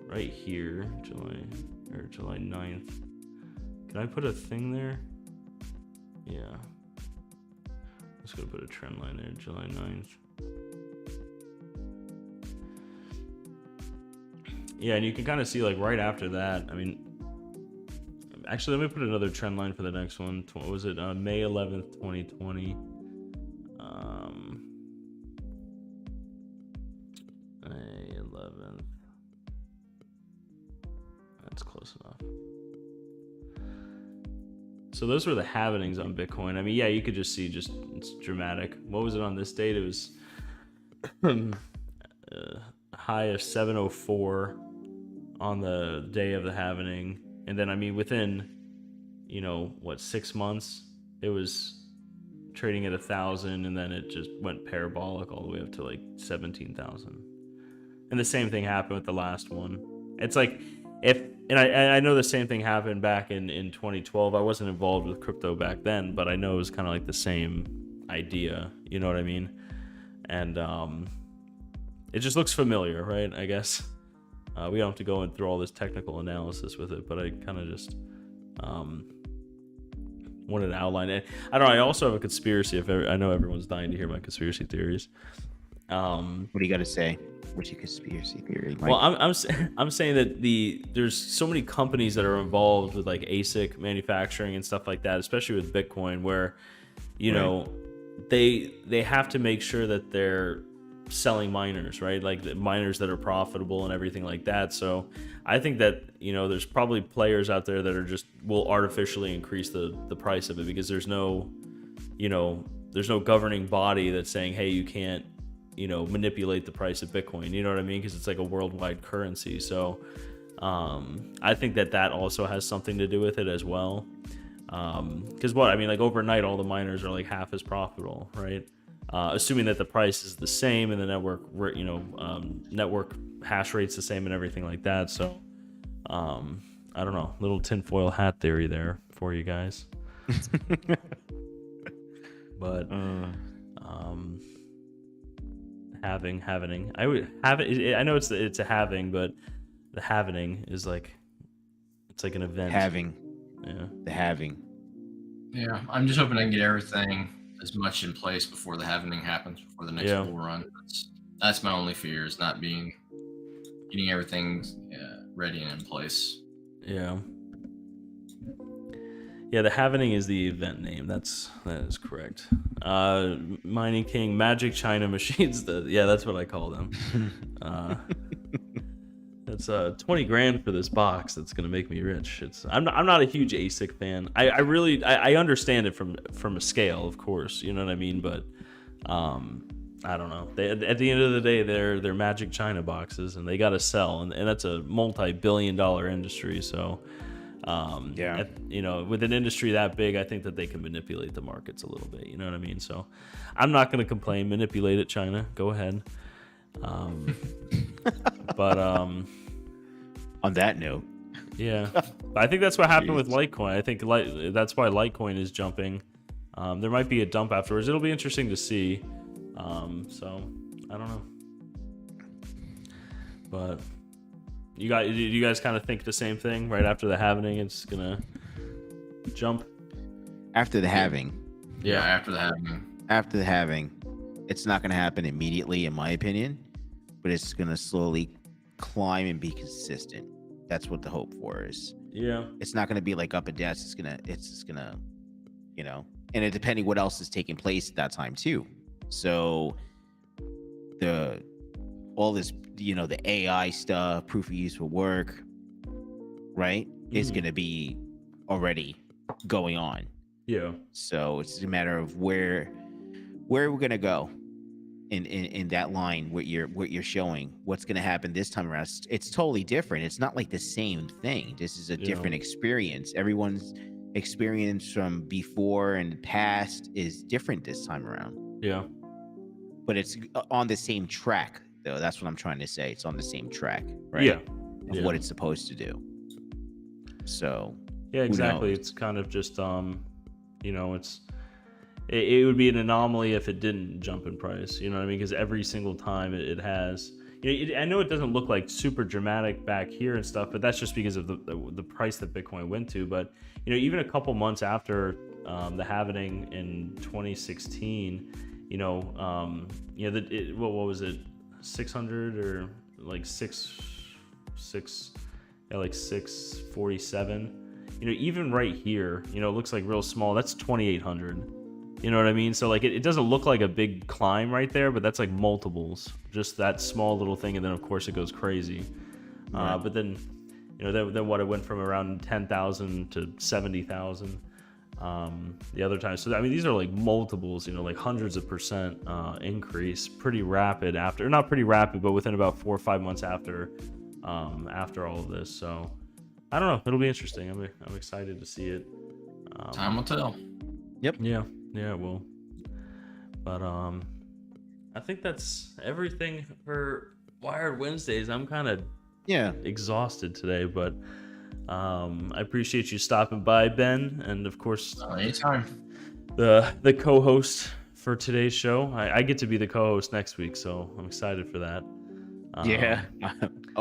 right here, July 9th. Can I put a thing there? Yeah. I'm just gonna put a trend line there, July 9th. Yeah, and you can kind of see like right after that. I mean, actually, let me put another trend line for the next one. What was it? May 11th, 2020. May 11th. That's close enough. So those were the halvenings on Bitcoin. I mean, yeah, you could just see it's dramatic. What was it on this date? It was high of 704 on the day of the halvening. And then, I mean, within, 6 months, it was trading at 1,000, and then it just went parabolic all the way up to like 17,000. And the same thing happened with the last one. It's like, I know the same thing happened back in 2012. I wasn't involved with crypto back then, but I know it was kind of like the same idea. You know what I mean? And it just looks familiar, right? I guess we don't have to go through all this technical analysis with it, but I kind of just wanted to outline it. I don't know. I also have a conspiracy. I know everyone's dying to hear my conspiracy theories. What do you got to say? What's your conspiracy theory, Mike? Well, I'm saying that there's so many companies that are involved with like ASIC manufacturing and stuff like that, especially with Bitcoin, where they have to make sure that they're selling miners, right? Like the miners that are profitable and everything like that. So I think that there's probably players out there that will artificially increase the price of it, because there's no governing body that's saying, hey, you can't manipulate the price of Bitcoin, you know what I mean? Because it's like a worldwide currency. So I think that also has something to do with it as well. Because like overnight, all the miners are like half as profitable, right? Assuming that the price is the same and the network hash rate's the same and everything like that. So I don't know, little tinfoil hat theory there for you guys. But halvening. I would have it. I know it's a halving, but the halvening is like, it's like an event. The halving. Yeah, I'm just hoping I can get everything as much in place before the halvening happens, before the next bull run. That's my only fear, is not getting everything ready and in place. Yeah. Yeah, the halvening is the event name. That is correct. Mining King, Magic China Machines. That's what I call them. That's 20 grand for this box. That's gonna make me rich. I'm not a huge ASIC fan. I understand it from a scale, of course. You know what I mean? But I don't know. At the end of the day, they're Magic China boxes, and they got to sell, and that's a multi-billion-dollar industry. So. With an industry that big, I think that they can manipulate the markets a little bit. You know what I mean? So I'm not going to complain. Manipulate it, China. Go ahead. But on that note, yeah, I think that's what happened with Litecoin. I think that's why Litecoin is jumping. There might be a dump afterwards. It'll be interesting to see. So I don't know. But you guys kind of think the same thing? Right after the halvening, it's gonna jump. After the halving. Yeah, after the halving. After the halving, it's not gonna happen immediately, in my opinion, but it's gonna slowly climb and be consistent. That's what the hope for is. Yeah. It's not gonna be like up and down. It's just gonna, and it depending what else is taking place at that time too. So all this, the AI stuff, proof of use for work, right, is going to be already going on. Yeah. So it's a matter of where we're going to go in that line, what you're showing, what's going to happen this time around. It's totally different. It's not like the same thing. This is a different experience. Everyone's experience from before and past is different this time around. Yeah. But it's on the same track, though. That's what I'm trying to say. It's on the same track, right? Yeah. Of what it's supposed to do. So. Yeah, exactly. It's kind of just, it would be an anomaly if it didn't jump in price. You know what I mean? Because every single time it has. I know it doesn't look like super dramatic back here and stuff, but that's just because of the price that Bitcoin went to. But even a couple months after the halvening in 2016, what was it, 600 or like 647. Even right here, it looks like real small. That's 2,800. You know what I mean? So like it doesn't look like a big climb right there, but that's like multiples. Just that small little thing, and then of course it goes crazy. Right. But then, then what, it went from around 10,000 to 70,000 the other time. So I mean, these are like multiples, like hundreds of percent increase, pretty rapid not pretty rapid, but within about 4 or 5 months after all of this. So I don't know, it'll be interesting. I'm excited to see it. Time will tell. Yep. Yeah, it will. But I think that's everything for Wired Wednesdays. I'm kind of exhausted today, but I appreciate you stopping by, Ben, and of course, anytime. The co-host for today's show. I get to be the co-host next week, so I'm excited for that. I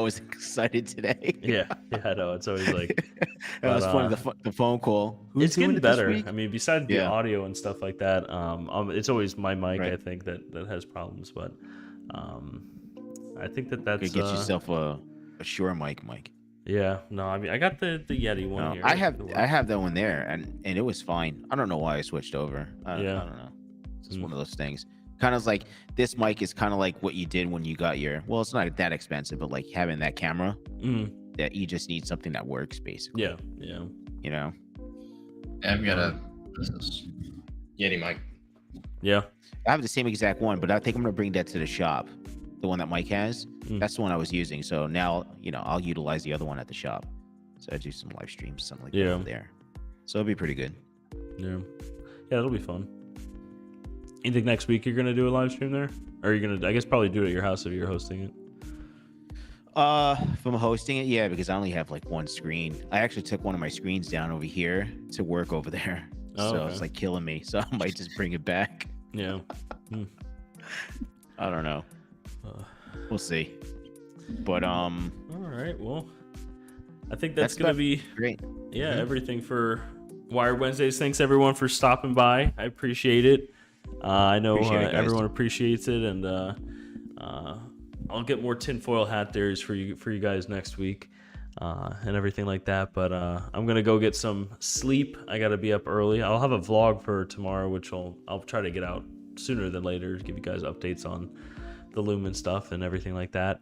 was excited today. yeah, I know. It's always like that was funny. The phone call. Who's it's getting doing it better. this week? I mean, besides the audio and stuff like that, it's always my mic. Right. I think that has problems, but I think that's You get yourself a Shure mic, Mike. Yeah, no, I mean, I got the Yeti one here. I have that one there, and it was fine. I don't know why I switched over. I don't know. It's just one of those things. Kind of like this mic is kind of like what you did when you got your. Well, it's not that expensive, but like having that camera, that you just need something that works, basically. Yeah. Yeah, I've got this is Yeti mic. Yeah. I have the same exact one, but I think I'm gonna bring that to the shop. The one that Mike has, that's the one I was using. So now, I'll utilize the other one at the shop. So I do some live streams, something like that over there. So it'll be pretty good. Yeah, it'll be fun. You think next week you're gonna do a live stream there, or are you gonna? I guess probably do it at your house if you're hosting it. If I'm hosting it, yeah, because I only have like one screen. I actually took one of my screens down over here to work over there. So it's like killing me. So I might just bring it back. Yeah. I don't know. We'll see. But all right. Well, I think that's gonna be great. Yeah, everything for Wired Wednesdays. Thanks everyone for stopping by. I appreciate it. I know everyone appreciates it, and I'll get more tinfoil hat theories for you guys next week, and everything like that. But I'm gonna go get some sleep. I gotta be up early. I'll have a vlog for tomorrow, which I'll try to get out sooner than later to give you guys updates on the Lumen stuff and everything like that.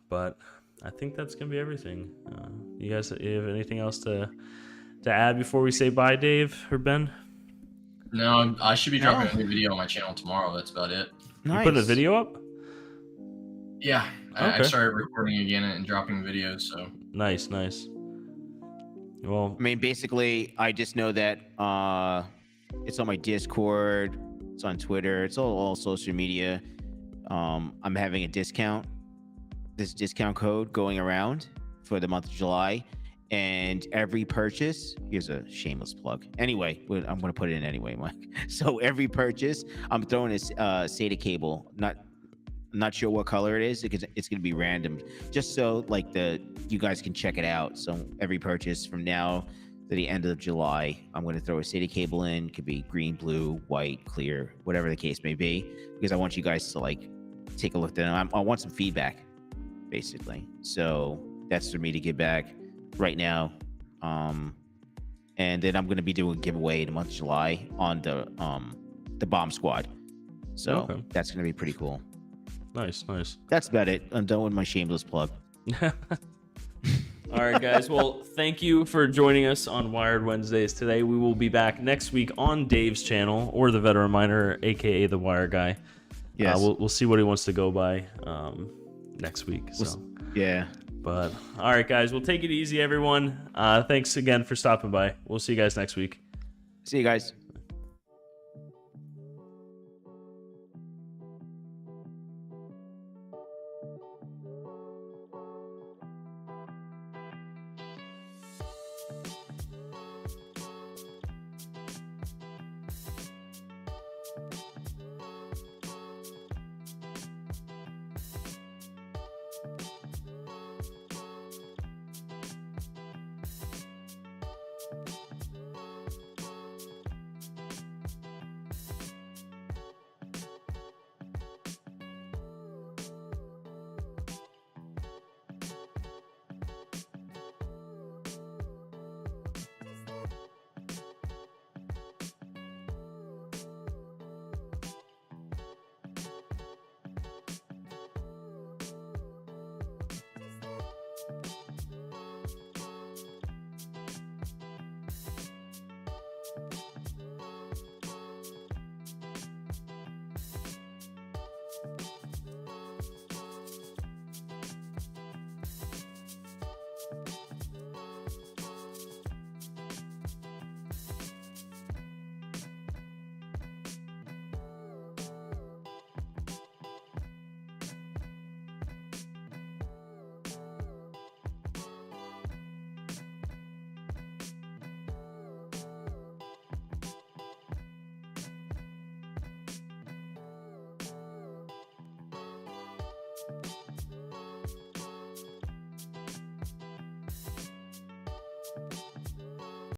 But I think that's gonna be everything. You guys have anything else to add before we say bye, Dave or Ben? No, I should be dropping a new video on my channel tomorrow. That's about it. Nice. You put a video up? Yeah, I started recording again and dropping videos. So nice. Well, I mean, basically, I just know that it's on my Discord, it's on Twitter, it's all social media. I'm having a discount code going around for the month of July, and every purchase, here's a shameless plug. Anyway, I'm going to put it in anyway, Mike. So every purchase, I'm throwing this SATA cable. Not sure what color it is because it's going to be random, just so like you guys can check it out. So every purchase from now to the end of July, I'm going to throw a SATA cable in. Could be green, blue, white, clear, whatever the case may be, because I want you guys to like take a look at them. I want some feedback, basically. So that's for me to get back right now. And then I'm going to be doing a giveaway in the month of July on the Bomb Squad. So that's going to be pretty cool. Nice. That's about it. I'm done with my shameless plug. All right, guys. Well, thank you for joining us on Wired Wednesdays today. We will be back next week on Dave's channel, or the Veteran Miner, aka the Wire Guy. Yes. We'll see what he wants to go by next week. So yeah. But all right, guys. We'll take it easy, everyone. Thanks again for stopping by. We'll see you guys next week. See you guys.